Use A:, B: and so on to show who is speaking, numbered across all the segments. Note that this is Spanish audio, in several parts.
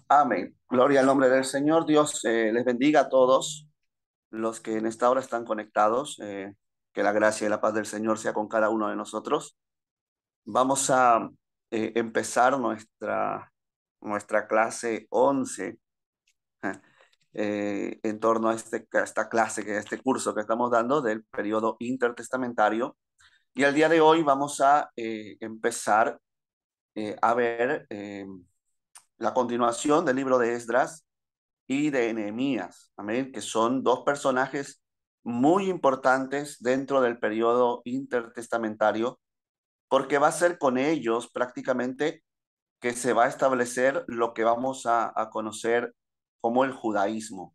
A: Amén. Gloria al nombre del Señor. Dios les bendiga a todos los que en esta hora están conectados. Que la gracia y la paz del Señor sea con cada uno de nosotros. Vamos a empezar nuestra clase 11 en torno a esta clase, a este curso que estamos dando del periodo intertestamentario. Y el día de hoy vamos a empezar a ver la continuación del libro de Esdras y de Nehemías, amén, que son dos personajes muy importantes dentro del periodo intertestamentario, porque va a ser con ellos prácticamente que se va a establecer lo que vamos a conocer como el judaísmo.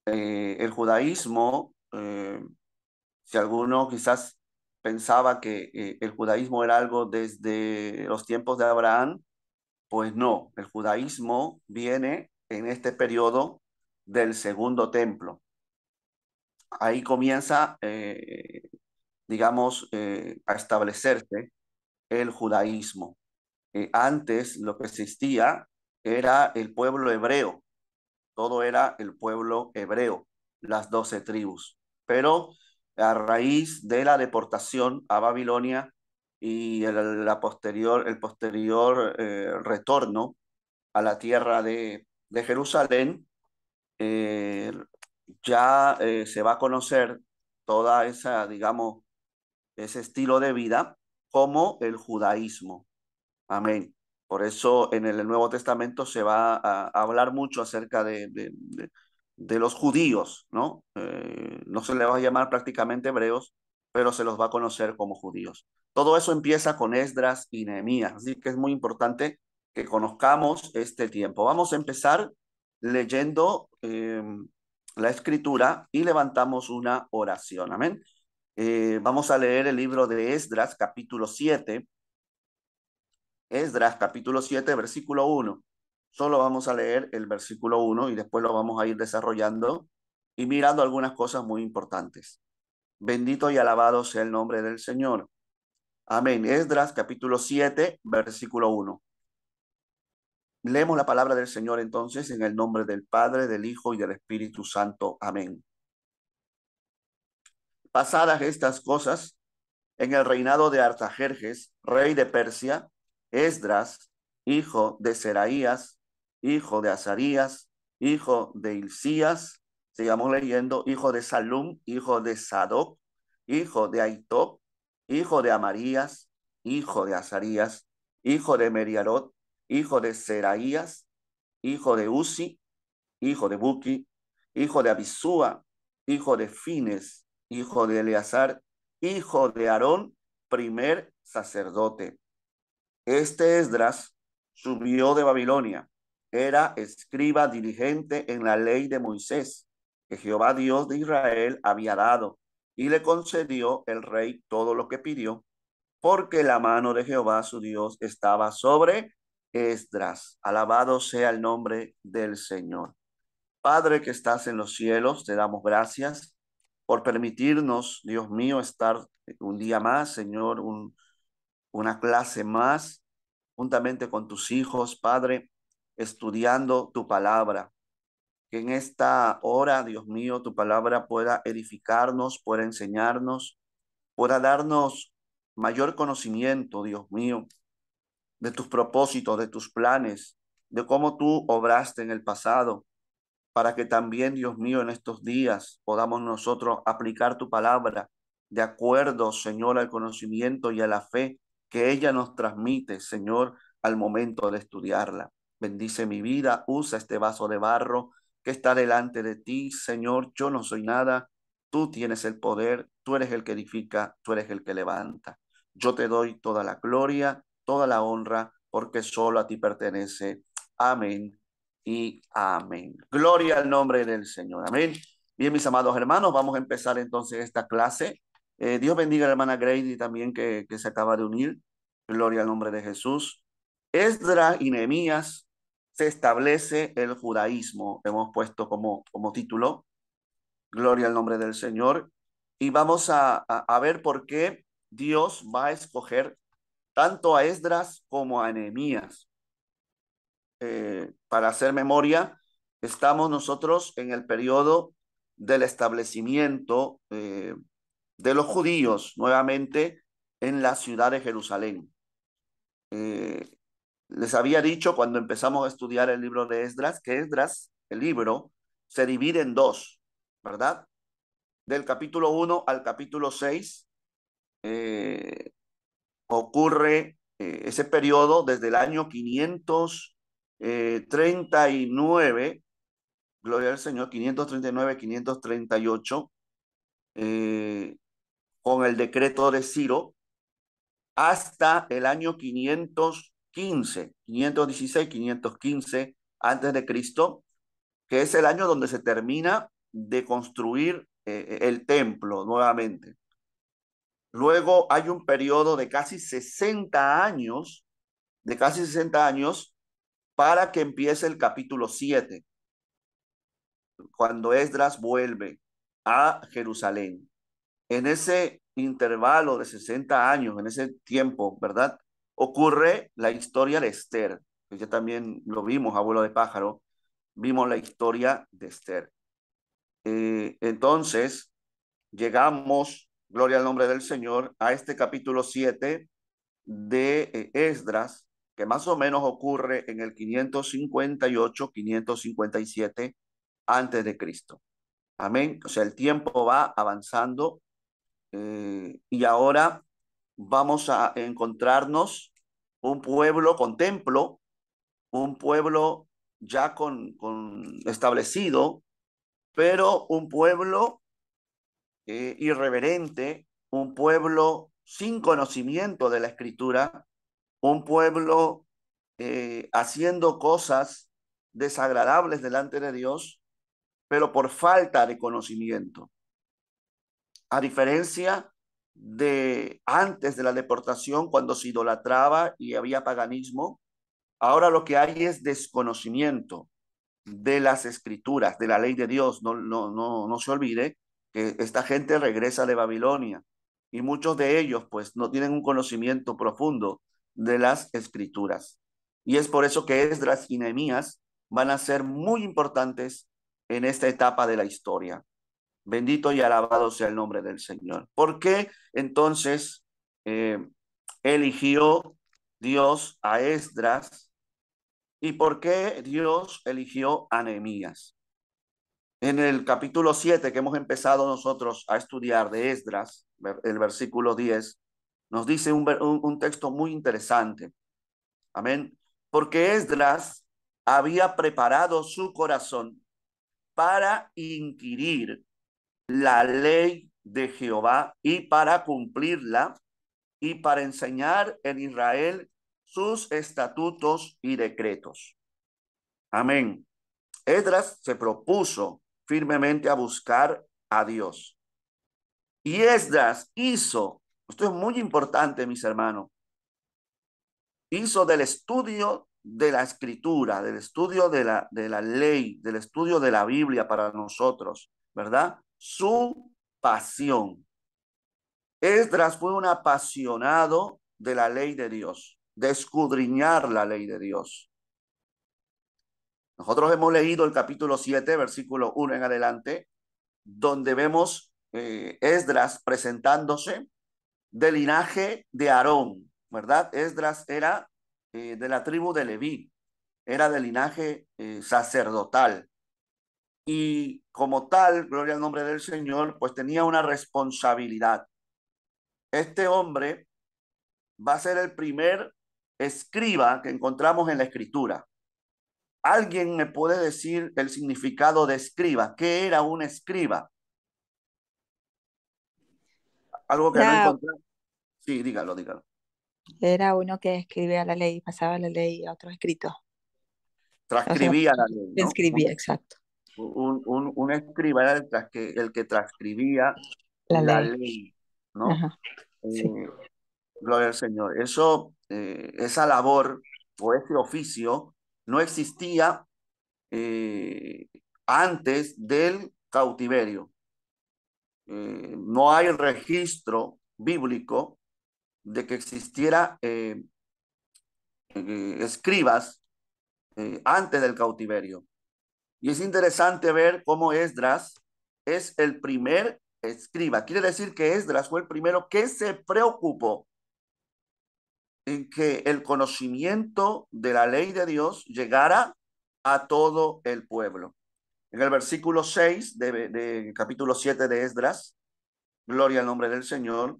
A: El judaísmo, si alguno quizás pensaba que el judaísmo era algo desde los tiempos de Abraham, pues no, el judaísmo viene en este periodo del segundo templo. Ahí comienza, digamos, a establecerse el judaísmo. Antes lo que existía era el pueblo hebreo, todo era el pueblo hebreo, las 12 tribus. Pero a raíz de la deportación a Babilonia y el posterior retorno a la tierra de Jerusalén, eh, ya se va a conocer toda esa, digamos, ese estilo de vida como el judaísmo. Amén. Por eso en el Nuevo Testamento se va a hablar mucho acerca de los judíos, ¿no? No se les va a llamar prácticamente hebreos, pero se los va a conocer como judíos. Todo eso empieza con Esdras y Nehemías, así que es muy importante que conozcamos este tiempo. Vamos a empezar leyendo la escritura y levantamos una oración. Amén. Vamos a leer el libro de Esdras, capítulo 7. Esdras capítulo 7, versículo 1. Solo vamos a leer el versículo 1 y después lo vamos a ir desarrollando y mirando algunas cosas muy importantes. Bendito y alabado sea el nombre del Señor. Amén. Esdras capítulo 7, versículo 1. Leemos la palabra del Señor entonces en el nombre del Padre, del Hijo y del Espíritu Santo. Amén. Pasadas estas cosas, en el reinado de Artajerjes, rey de Persia, Esdras, hijo de Seraías, hijo de Azarías, hijo de Hilcías, sigamos leyendo, hijo de Salum, hijo de Sadoc, hijo de Aitob, hijo de Amarías, hijo de Azarías, hijo de Meriarot, hijo de Seraías, hijo de Uzi, hijo de Buki, hijo de Abisúa, hijo de Fines, hijo de Eleazar, hijo de Aarón, primer sacerdote. Este Esdras subió de Babilonia, era escriba diligente en la ley de Moisés, que Jehová Dios de Israel había dado, y le concedió el rey todo lo que pidió, porque la mano de Jehová su Dios estaba sobre Esdras. Alabado sea el nombre del Señor. Padre que estás en los cielos, te damos gracias por permitirnos, Dios mío, estar un día más, Señor, una clase más, juntamente con tus hijos, Padre, estudiando tu palabra. Que en esta hora, Dios mío, tu palabra pueda edificarnos, pueda enseñarnos, pueda darnos mayor conocimiento, Dios mío, de tus propósitos, de tus planes, de cómo tú obraste en el pasado para que también, Dios mío, en estos días podamos nosotros aplicar tu palabra de acuerdo, Señor, al conocimiento y a la fe que ella nos transmite, Señor, al momento de estudiarla. Bendice mi vida, usa este vaso de barro que está delante de ti, Señor. Yo no soy nada, tú tienes el poder, tú eres el que edifica, tú eres el que levanta. Yo te doy toda la gloria, toda la honra, porque solo a ti pertenece. Amén y amén. Gloria al nombre del Señor. Amén. Bien, mis amados hermanos, vamos a empezar entonces esta clase. Dios bendiga a la hermana Grady también que se acaba de unir. Gloria al nombre de Jesús. Esdras y Nehemías se establece el judaísmo. Hemos puesto como título. Gloria al nombre del Señor. Y vamos a ver por qué Dios va a escoger tanto a Esdras como a Nehemías. Para hacer memoria, estamos nosotros en el periodo del establecimiento de los judíos nuevamente en la ciudad de Jerusalén. Les había dicho cuando empezamos a estudiar el libro de Esdras, que Esdras, el libro, se divide en dos, ¿verdad? Del capítulo 1 al capítulo 6 ocurre ese periodo desde el año 539, gloria al Señor, 539, 538, con el decreto de Ciro, hasta el año 515, 516, 515 antes de Cristo, que es el año donde se termina de construir el templo nuevamente. Luego hay un periodo de casi 60 años, para que empiece el capítulo 7, cuando Esdras vuelve a Jerusalén. En ese intervalo de 60 años, en ese tiempo, ¿verdad? Ocurre la historia de Esther, que ya también lo vimos, abuelo de pájaro, vimos la historia de Esther. Entonces, llegamos, gloria al nombre del Señor, a este capítulo 7 de Esdras, que más o menos ocurre en el 558, 557 antes de Cristo. Amén. O sea, el tiempo va avanzando y ahora vamos a encontrarnos un pueblo con templo, un pueblo ya con establecido, pero un pueblo irreverente, un pueblo sin conocimiento de la escritura, un pueblo haciendo cosas desagradables delante de Dios, pero por falta de conocimiento. A diferencia de antes de la deportación, cuando se idolatraba y había paganismo, ahora lo que hay es desconocimiento de las escrituras, de la ley de Dios. No se olvide que esta gente regresa de Babilonia y muchos de ellos pues no tienen un conocimiento profundo de las escrituras. Y es por eso que Esdras y Nehemías van a ser muy importantes en esta etapa de la historia. Bendito y alabado sea el nombre del Señor. ¿Por qué entonces eligió Dios a Esdras y por qué Dios eligió a Nehemías? En el capítulo 7 que hemos empezado nosotros a estudiar de Esdras, el versículo 10, nos dice un texto muy interesante. Amén. Porque Esdras había preparado su corazón para inquirir la ley de Jehová y para cumplirla y para enseñar en Israel sus estatutos y decretos. Amén. Esdras se propuso firmemente a buscar a Dios. Y Esdras hizo, esto es muy importante, mis hermanos, hizo del estudio de la escritura, del estudio de la ley, del estudio de la Biblia para nosotros, ¿verdad? Su pasión. Esdras fue un apasionado de la ley de Dios, de escudriñar la ley de Dios. Nosotros hemos leído el capítulo 7, versículo 1 en adelante, donde vemos Esdras presentándose del linaje de Aarón, ¿verdad? Esdras era de la tribu de Leví, era del linaje sacerdotal. Y como tal, gloria al nombre del Señor, pues tenía una responsabilidad. Este hombre va a ser el primer escriba que encontramos en la escritura. ¿Alguien me puede decir el significado de escriba? ¿Qué era un escriba? Algo que no
B: Era,
A: encontré. Sí, dígalo, dígalo.
B: era uno que escribía la ley, pasaba la ley a otro escrito. O sea,
A: Transcribía la ley, ¿no?
B: escribía, exacto,
A: Un escriba era el que transcribía
B: la
A: la
B: ley.
A: ley, ¿no?
B: Ajá, sí.
A: Eh, Gloria al Señor. Eso, esa labor o ese oficio no existía eh, antes del cautiverio. No hay registro bíblico de que existiera escribas antes del cautiverio. Y es interesante ver cómo Esdras es el primer escriba. Quiere decir que Esdras fue el primero que se preocupó en que el conocimiento de la ley de Dios llegara a todo el pueblo. En el versículo 6 de capítulo 7 de Esdras, gloria al nombre del Señor,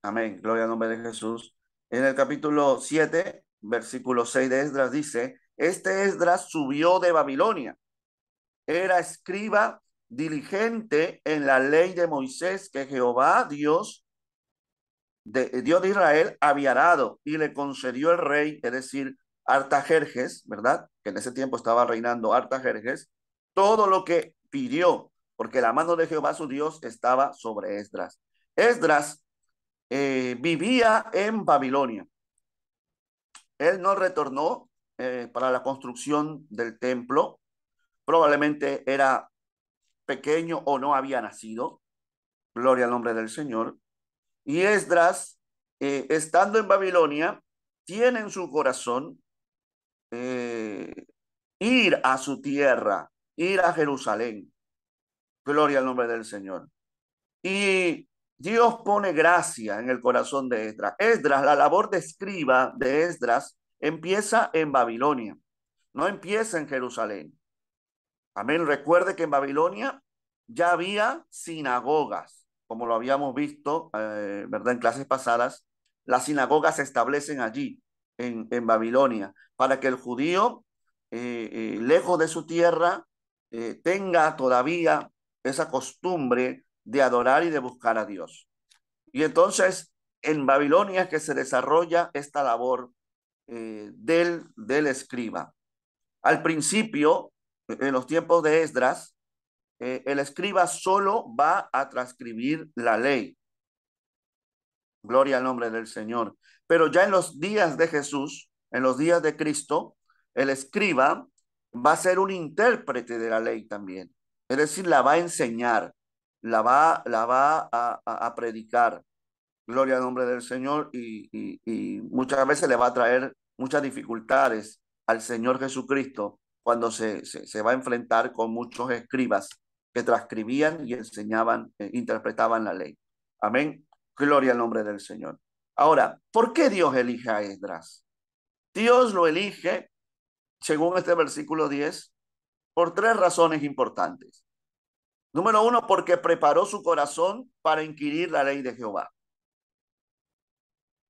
A: amén, gloria al nombre de Jesús. En el capítulo 7, versículo 6 de Esdras dice, este Esdras subió de Babilonia, era escriba diligente en la ley de Moisés que Jehová Dios Dios de Israel había dado y le concedió el rey, es decir, Artajerjes, ¿verdad? Que en ese tiempo estaba reinando Artajerjes, todo lo que pidió, porque la mano de Jehová su Dios estaba sobre Esdras. Esdras vivía en Babilonia. Él no retornó para la construcción del templo, probablemente era pequeño o no había nacido, gloria al nombre del Señor. Y Esdras, estando en Babilonia, tiene en su corazón eh, ir a su tierra, ir a Jerusalén. Gloria al nombre del Señor. Y Dios pone gracia en el corazón de Esdras. Esdras, la labor de escriba de Esdras, empieza en Babilonia, no empieza en Jerusalén. Amén. Recuerde que en Babilonia ya había sinagogas, como lo habíamos visto, ¿verdad? En clases pasadas, las sinagogas se establecen allí, en Babilonia, para que el judío, lejos de su tierra, tenga todavía esa costumbre de adorar y de buscar a Dios. Y entonces, en Babilonia es que se desarrolla esta labor del escriba. Al principio, en los tiempos de Esdras, el escriba solo va a transcribir la ley. Gloria al nombre del Señor. Pero ya en los días de Jesús, en los días de Cristo, el escriba va a ser un intérprete de la ley también. Es decir, la va a enseñar, la va a predicar. Gloria al nombre del Señor y muchas veces le va a traer muchas dificultades al Señor Jesucristo cuando se va a enfrentar con muchos escribas que transcribían y enseñaban, interpretaban la ley. Amén. Gloria al nombre del Señor. Ahora, ¿por qué Dios elige a Esdras? Dios lo elige, según este versículo 10, por tres razones importantes. Número uno, porque preparó su corazón para inquirir la ley de Jehová.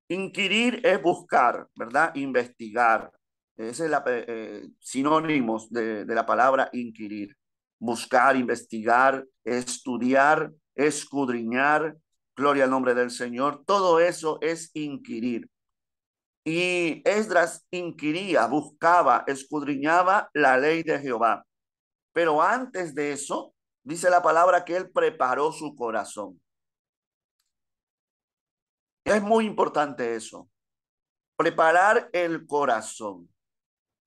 A: Inquirir es buscar, ¿verdad? Investigar. Ese es el sinónimos de la palabra inquirir. Buscar, investigar, estudiar, escudriñar. Gloria al nombre del Señor. Todo eso es inquirir. Y Esdras inquiría, buscaba, escudriñaba la ley de Jehová. Pero antes de eso, dice la palabra que él preparó su corazón. Es muy importante eso. Preparar el corazón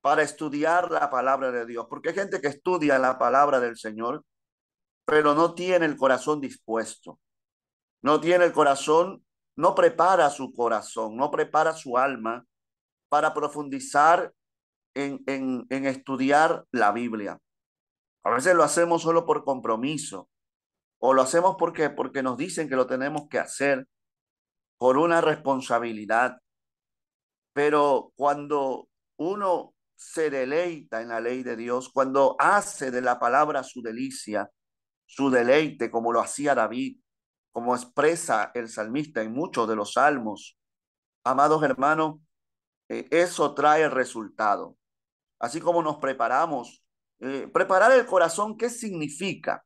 A: para estudiar la palabra de Dios, porque hay gente que estudia la palabra del Señor, pero no tiene el corazón dispuesto, no tiene el corazón, no prepara su corazón, no prepara su alma para profundizar en estudiar la Biblia. A veces lo hacemos solo por compromiso, o lo hacemos porque nos dicen que lo tenemos que hacer por una responsabilidad. Pero cuando uno se deleita en la ley de Dios, cuando hace de la palabra su delicia, su deleite, como lo hacía David, como expresa el salmista en muchos de los salmos, amados hermanos, eso trae el resultado. Así como nos preparamos, preparar el corazón, ¿qué significa?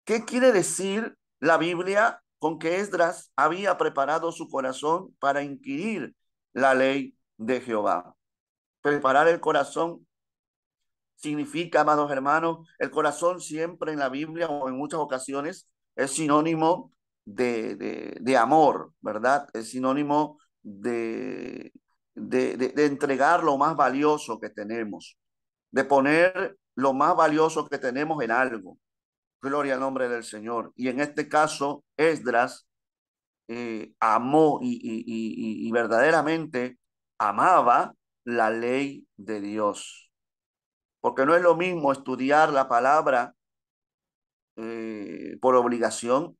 A: ¿Qué quiere decir la Biblia con que Esdras había preparado su corazón para inquirir la ley de Jehová? Preparar el corazón significa, amados hermanos, el corazón siempre en la Biblia o en muchas ocasiones es sinónimo de amor, ¿verdad? Es sinónimo de entregar lo más valioso que tenemos, de poner lo más valioso que tenemos en algo. Gloria al nombre del Señor. Y en este caso, Esdras amó y verdaderamente amaba la ley de Dios. Porque no es lo mismo estudiar la palabra por obligación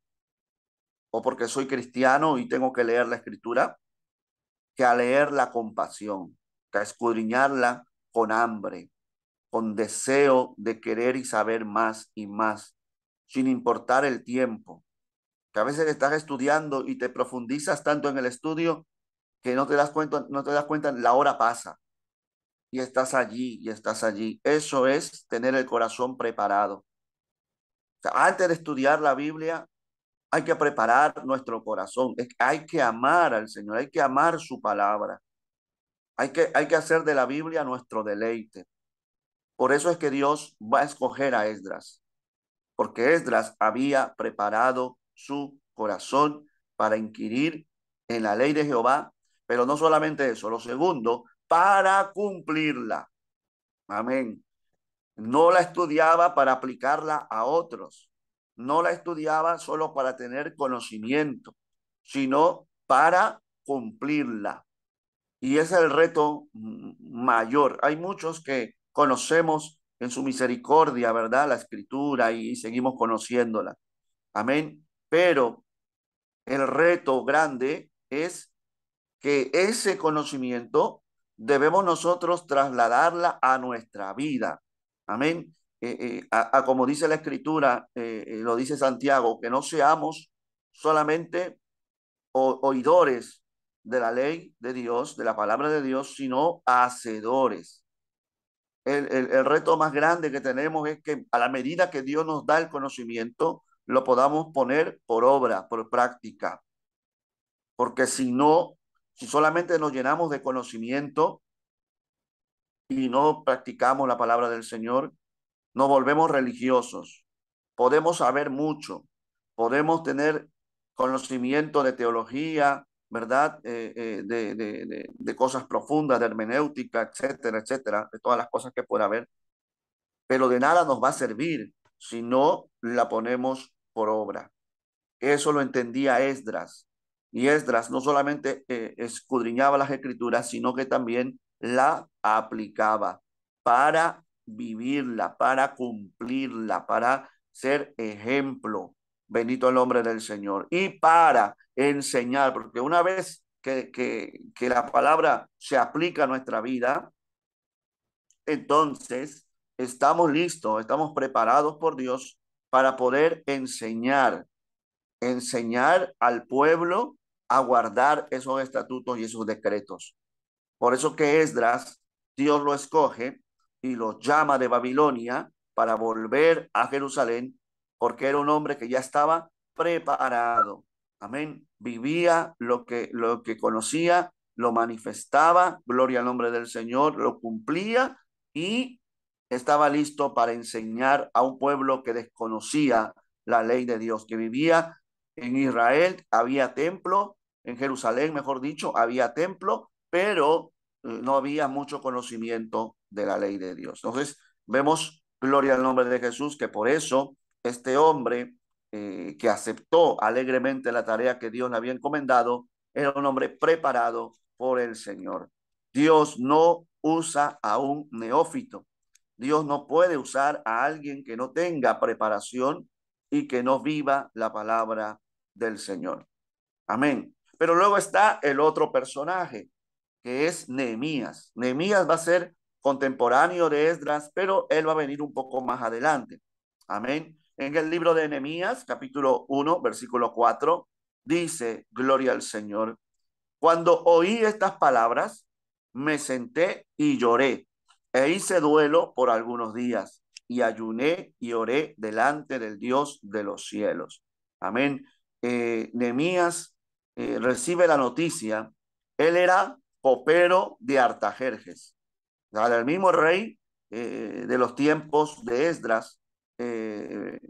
A: o porque soy cristiano y tengo que leer la escritura, que a leerla con pasión, que a escudriñarla con hambre, con deseo de querer y saber más y más, sin importar el tiempo. Que a veces estás estudiando y te profundizas tanto en el estudio que no te das cuenta, la hora pasa y estás allí y estás allí. Eso es tener el corazón preparado. O sea, antes de estudiar la Biblia, hay que preparar nuestro corazón. Hay que amar al Señor, hay que amar su palabra. Hay que hacer de la Biblia nuestro deleite. Por eso es que Dios va a escoger a Esdras, porque Esdras había preparado su corazón para inquirir en la ley de Jehová, pero no solamente eso, lo segundo, para cumplirla. Amén. No la estudiaba para aplicarla a otros, no la estudiaba solo para tener conocimiento, sino para cumplirla. Y ese es el reto mayor. Hay muchos que conocemos en su misericordia, ¿verdad? La escritura y seguimos conociéndola. Amén. Pero el reto grande es que ese conocimiento debemos nosotros trasladarla a nuestra vida. Amén. Como dice la escritura, lo dice Santiago, que no seamos solamente oidores de la ley de Dios, de la palabra de Dios, sino hacedores. El reto más grande que tenemos es que a la medida que Dios nos da el conocimiento, lo podamos poner por obra, por práctica. Porque si no, si solamente nos llenamos de conocimiento y no practicamos la palabra del Señor, nos volvemos religiosos. Podemos saber mucho, podemos tener conocimiento de teología, ¿verdad? De cosas profundas, de hermenéutica, etcétera, etcétera, de todas las cosas que pueda haber, pero de nada nos va a servir si no la ponemos por obra. Eso lo entendía Esdras. Y Esdras no solamente escudriñaba las escrituras, sino que también la aplicaba para vivirla, para cumplirla, para ser ejemplo. Bendito el nombre del Señor. Y para enseñar, porque una vez que la palabra se aplica a nuestra vida, entonces estamos listos, estamos preparados por Dios para poder enseñar al pueblo a guardar esos estatutos y esos decretos. Por eso que Esdras, Dios lo escoge y lo llama de Babilonia para volver a Jerusalén, porque era un hombre que ya estaba preparado. Amén. Vivía lo que conocía, lo manifestaba, gloria al nombre del Señor, lo cumplía y estaba listo para enseñar a un pueblo que desconocía la ley de Dios, que vivía en Israel, había templo, en Jerusalén, mejor dicho, había templo, pero no había mucho conocimiento de la ley de Dios. Entonces, vemos, gloria al nombre de Jesús, que por eso este hombre que aceptó alegremente la tarea que Dios le había encomendado, era un hombre preparado por el Señor. Dios no usa a un neófito. Dios no puede usar a alguien que no tenga preparación y que no viva la palabra del Señor. Amén. Pero luego está el otro personaje, que es Nehemías. Nehemías va a ser contemporáneo de Esdras, pero él va a venir un poco más adelante. Amén. En el libro de Nehemías, capítulo 1, versículo 4, dice, gloria al Señor. Cuando oí estas palabras, me senté y lloré, e hice duelo por algunos días, y ayuné y oré delante del Dios de los cielos. Amén. Nehemías recibe la noticia. Él era copero de Artajerjes. El mismo rey de los tiempos de Esdras, eh,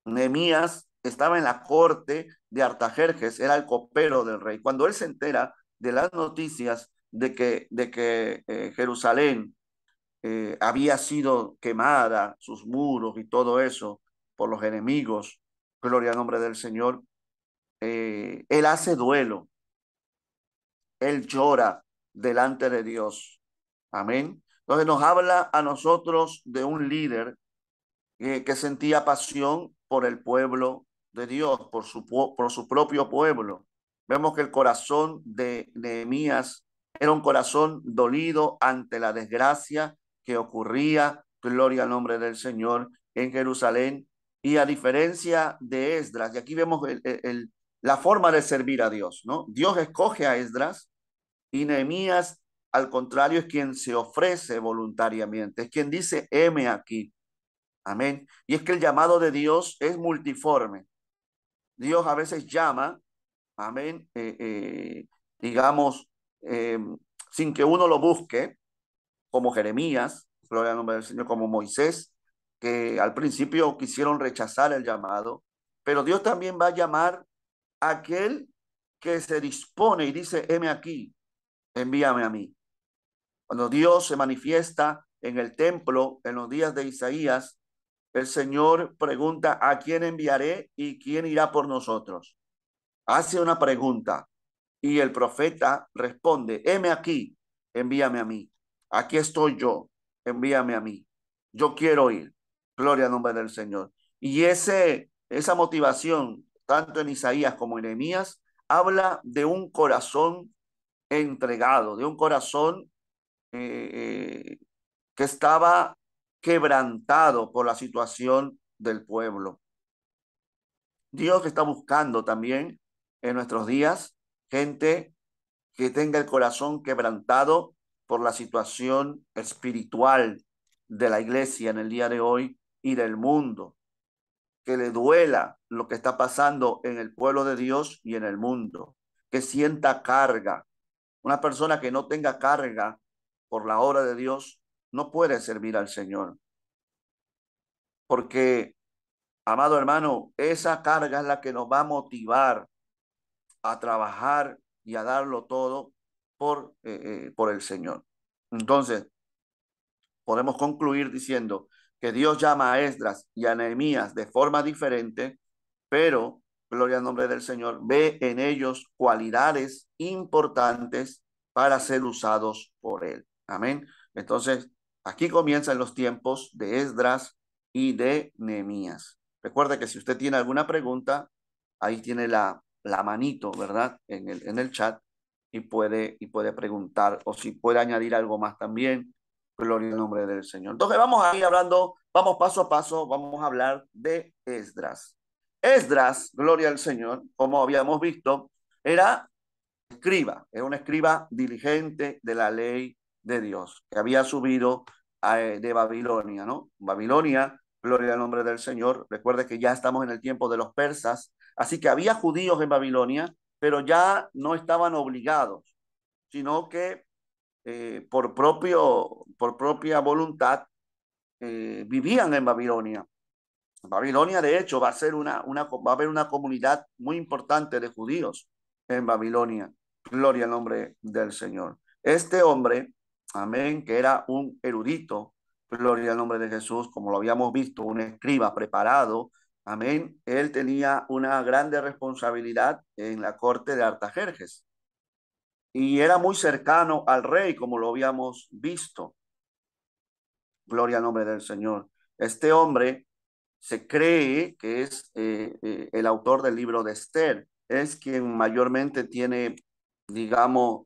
A: Nehemías estaba en la corte de Artajerjes, era el copero del rey. Cuando él se entera de las noticias de que Jerusalén había sido quemada, sus muros y todo eso por los enemigos, gloria al nombre del Señor, él hace duelo, él llora delante de Dios. Amén. Entonces nos habla a nosotros de un líder que sentía pasión por el pueblo de Dios, por su propio pueblo. Vemos que el corazón de Nehemías era un corazón dolido ante la desgracia que ocurría, gloria al nombre del Señor, en Jerusalén. Y a diferencia de Esdras, y aquí vemos la forma de servir a Dios, ¿no? Dios escoge a Esdras y Nehemías, al contrario, es quien se ofrece voluntariamente, es quien dice, heme aquí. Amén. Y es que el llamado de Dios es multiforme. Dios a veces llama, amén, digamos, eh, sin que uno lo busque, como Jeremías, gloria al nombre del Señor, como Moisés, que al principio quisieron rechazar el llamado, pero Dios también va a llamar a aquel que se dispone y dice, heme aquí, envíame a mí. Cuando Dios se manifiesta en el templo en los días de Isaías, el Señor pregunta, ¿a quién enviaré y quién irá por nosotros? Hace una pregunta y el profeta responde, heme aquí, envíame a mí. Aquí estoy yo, envíame a mí. Yo quiero ir. Gloria al nombre del Señor. Y esa motivación, tanto en Isaías como en Nehemías, habla de un corazón entregado, de un corazón eh, que estaba quebrantado por la situación del pueblo. Dios está buscando también en nuestros días gente que tenga el corazón quebrantado por la situación espiritual de la iglesia en el día de hoy y del mundo, que le duela lo que está pasando en el pueblo de Dios y en el mundo, que sienta carga. Una persona que no tenga carga por la obra de Dios no puede servir al Señor, porque, amado hermano, esa carga es la que nos va a motivar a trabajar y a darlo todo por el Señor. Entonces, podemos concluir diciendo que Dios llama a Esdras y a Nehemías de forma diferente, pero, gloria al nombre del Señor, ve en ellos cualidades importantes para ser usados por Él. Amén. Entonces, aquí comienzan los tiempos de Esdras y de Nehemías. Recuerde que si usted tiene alguna pregunta, ahí tiene la manito, ¿verdad? En el chat y puede preguntar o si puede añadir algo más también. Gloria al nombre del Señor. Entonces vamos a ir hablando, vamos paso a paso, vamos a hablar de Esdras. Esdras, gloria al Señor, como habíamos visto, era era un escriba diligente de la ley de Dios, que había subido de Babilonia, ¿no? Babilonia, gloria al nombre del Señor. Recuerde que ya estamos en el tiempo de los persas, así que había judíos en Babilonia, pero ya no estaban obligados, sino que por propia voluntad vivían en Babilonia. Babilonia, de hecho, va a haber una comunidad muy importante de judíos en Babilonia. Gloria al nombre del Señor. Este hombre, amén, que era un erudito, gloria al nombre de Jesús, como lo habíamos visto, un escriba preparado, amén, él tenía una grande responsabilidad en la corte de Artajerjes y era muy cercano al rey, como lo habíamos visto. Gloria al nombre del Señor. Este hombre se cree que es el autor del libro de Esther, es quien mayormente tiene, digamos,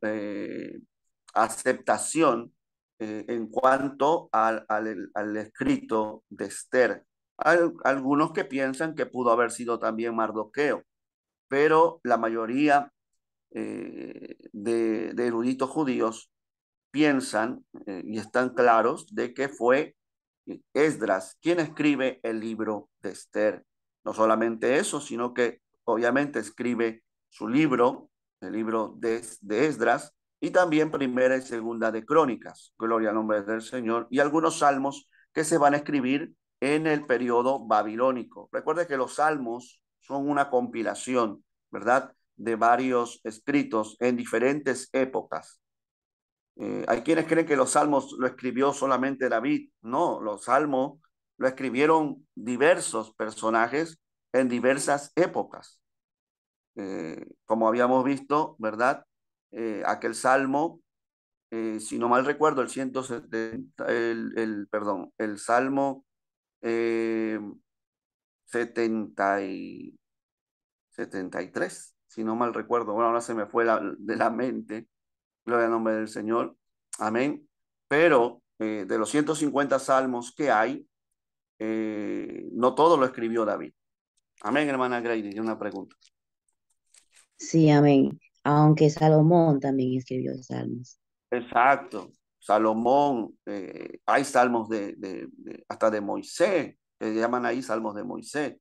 A: aceptación en cuanto al escrito de Esther. Hay algunos que piensan que pudo haber sido también Mardoqueo, pero la mayoría de eruditos judíos piensan y están claros de que fue Esdras quien escribe el libro de Esther. No solamente eso, sino que obviamente escribe su libro, el libro de Esdras, y también primera y segunda de Crónicas, gloria al nombre del Señor, y algunos salmos que se van a escribir en el periodo babilónico. Recuerde que los salmos son una compilación, ¿verdad?, de varios escritos en diferentes épocas. Hay quienes creen que los salmos lo escribió solamente David. No, los salmos lo escribieron diversos personajes en diversas épocas. como habíamos visto, ¿verdad? Aquel salmo, si no mal recuerdo, el 170, perdón, el salmo eh, 70 y 73, si no mal recuerdo. Bueno, ahora se me fue de la mente. Gloria al nombre del Señor. Amén. Pero de los 150 salmos que hay, no todo lo escribió David. Amén, hermana Grady, una pregunta.
C: Sí, amén. Aunque Salomón también escribió salmos.
A: Exacto. Salomón, hay salmos hasta de Moisés, que llaman ahí salmos de Moisés.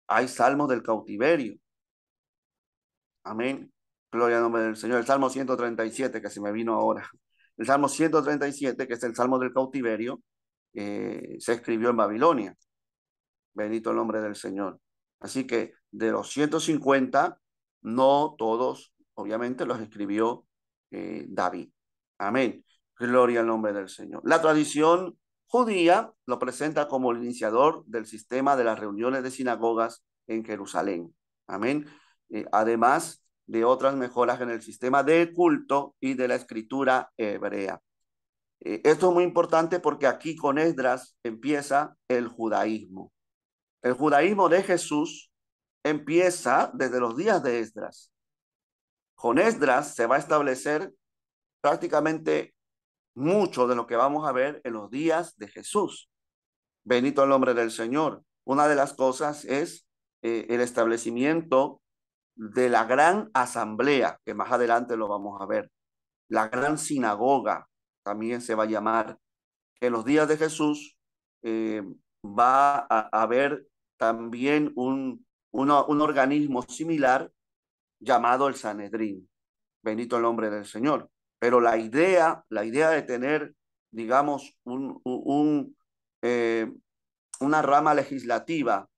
A: Hay salmos del cautiverio. Amén. Gloria al nombre del Señor. El Salmo 137, que se me vino ahora. El Salmo 137, que es el Salmo del cautiverio, se escribió en Babilonia. Bendito el nombre del Señor. Así que de los 150, no todos, obviamente, los escribió David. Amén. Gloria al nombre del Señor. La tradición judía lo presenta como el iniciador del sistema de las reuniones de sinagogas en Jerusalén. Amén. Además de otras mejoras en el sistema de culto y de la escritura hebrea. Esto es muy importante porque aquí con Esdras empieza el judaísmo. El judaísmo de Jesús empieza desde los días de Esdras. Con Esdras se va a establecer prácticamente mucho de lo que vamos a ver en los días de Jesús. Bendito el nombre del Señor. Una de las cosas es el establecimiento de la gran asamblea, que más adelante lo vamos a ver. La gran sinagoga también se va a llamar. En los días de Jesús va a haber también un organismo similar llamado el Sanedrín. Bendito el nombre del Señor. Pero la idea de tener, digamos, una rama legislativa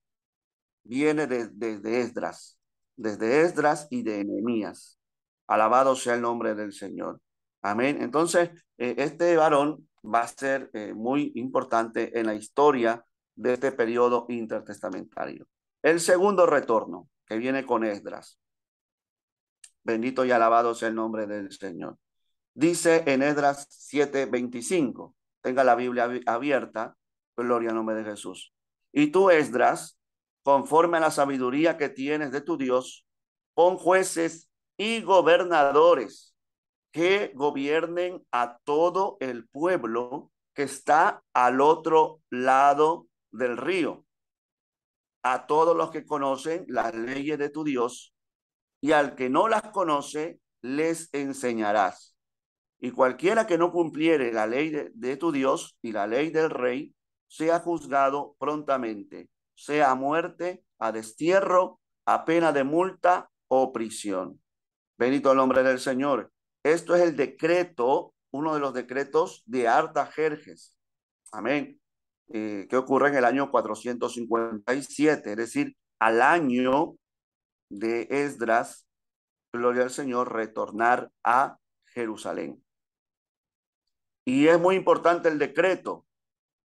A: viene desde Esdras y de Nehemías. Alabado sea el nombre del Señor. Amén. Entonces, este varón va a ser muy importante en la historia de este periodo intertestamentario. El segundo retorno que viene con Esdras. Bendito y alabado sea el nombre del Señor. Dice en Esdras 7:25. Tenga la Biblia abierta. Gloria al nombre de Jesús. Y tú, Esdras, conforme a la sabiduría que tienes de tu Dios, pon jueces y gobernadores que gobiernen a todo el pueblo que está al otro lado del río, a todos los que conocen las leyes de tu Dios, y al que no las conoce, les enseñarás. Y cualquiera que no cumpliere la ley de tu Dios y la ley del rey, sea juzgado prontamente, sea a muerte, a destierro, a pena de multa o prisión. Bendito el nombre del Señor. Esto es el decreto, uno de los decretos de Artajerjes. Amén. Que ocurre en el año 457, es decir, al año de Esdras, gloria al Señor, retornar a Jerusalén. Y es muy importante el decreto,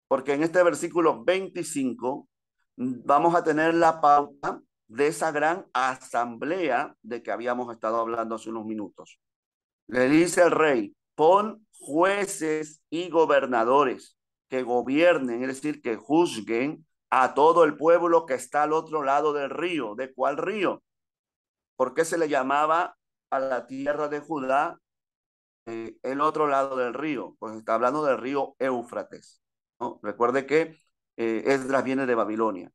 A: porque en este versículo 25 vamos a tener la pauta de esa gran asamblea de que habíamos estado hablando hace unos minutos. Le dice el rey, pon jueces y gobernadores que gobiernen, es decir, que juzguen a todo el pueblo que está al otro lado del río. ¿De cuál río? ¿Por qué se le llamaba a la tierra de Judá el otro lado del río? Pues está hablando del río Éufrates, ¿no? Recuerde que Esdras viene de Babilonia.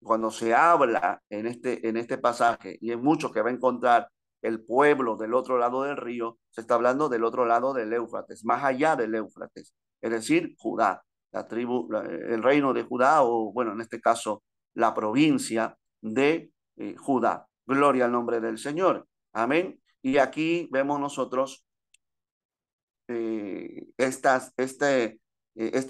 A: Cuando se habla en este pasaje, y en muchos que va a encontrar el pueblo del otro lado del río, se está hablando del otro lado del Éufrates, más allá del Éufrates, es decir, Judá, la tribu, el reino de Judá, o bueno, en este caso, la provincia de Judá. Gloria al nombre del Señor. Amén. Y aquí vemos nosotros este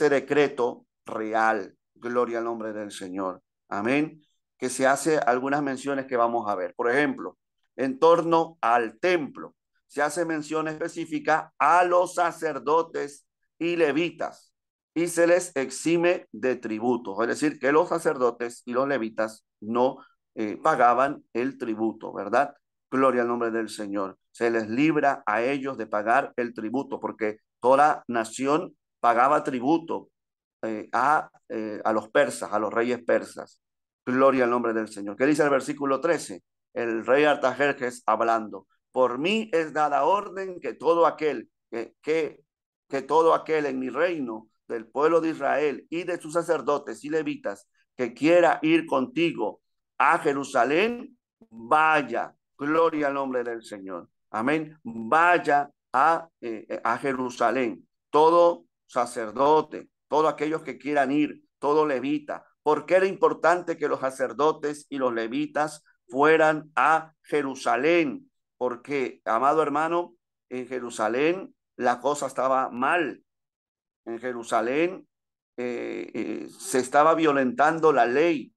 A: decreto real, gloria al nombre del Señor. Amén. Que se hace algunas menciones que vamos a ver. Por ejemplo, en torno al templo, se hace mención específica a los sacerdotes y levitas y se les exime de tributos. Es decir, que los sacerdotes y los levitas no pagaban el tributo, ¿verdad? Gloria al nombre del Señor. Se les libra a ellos de pagar el tributo, porque toda nación pagaba tributo a los persas, a los reyes persas. Gloria al nombre del Señor. ¿Qué dice el versículo 13? El rey Artajerjes hablando. Por mí es dada orden que todo aquel que todo aquel en mi reino del pueblo de Israel y de sus sacerdotes y levitas que quiera ir contigo a Jerusalén, vaya. Gloria al nombre del Señor. Amén. Vaya a Jerusalén. Todo sacerdote, todos aquellos que quieran ir, todo levita. ¿Por qué era importante que los sacerdotes y los levitas fueran a Jerusalén? Porque, amado hermano, en Jerusalén la cosa estaba mal. En Jerusalén se estaba violentando la ley,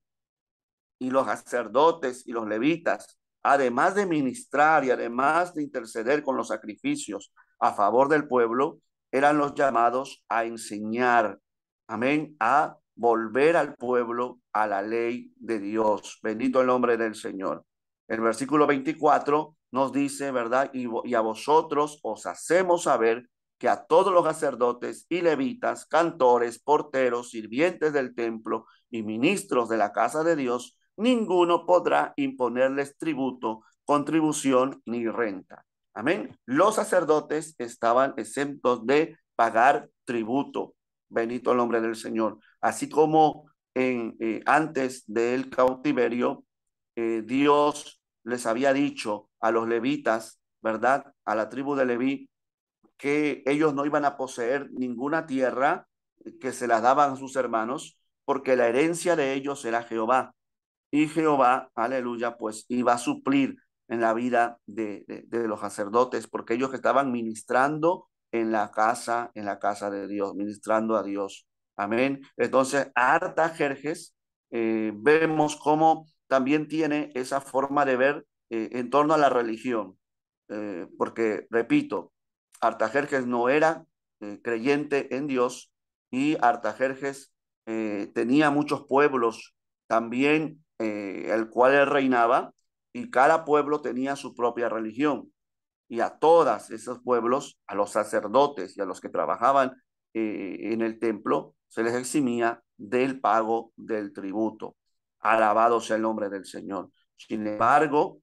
A: y los sacerdotes y los levitas, además de ministrar y además de interceder con los sacrificios a favor del pueblo, eran los llamados a enseñar, amén, a volver al pueblo a la ley de Dios. Bendito el nombre del Señor. El versículo 24 nos dice, ¿verdad? Y a vosotros os hacemos saber que a todos los sacerdotes y levitas, cantores, porteros, sirvientes del templo y ministros de la casa de Dios, ninguno podrá imponerles tributo, contribución ni renta. Amén. Los sacerdotes estaban exentos de pagar tributo. Bendito el nombre del Señor. Así como antes del cautiverio, Dios les había dicho a los levitas, ¿verdad? A la tribu de Leví, que ellos no iban a poseer ninguna tierra, que se las daban a sus hermanos, porque la herencia de ellos era Jehová. Y Jehová, aleluya, pues iba a suplir en la vida de los sacerdotes, porque ellos estaban ministrando en la casa de Dios, ministrando a Dios. Amén. Entonces, Artajerjes, vemos cómo también tiene esa forma de ver en torno a la religión. Porque, repito, Artajerjes no era creyente en Dios, y Artajerjes tenía muchos pueblos también, el cual él reinaba, y cada pueblo tenía su propia religión. Y a todos esos pueblos, a los sacerdotes y a los que trabajaban en el templo, se les eximía del pago del tributo. Alabado sea el nombre del Señor. Sin embargo,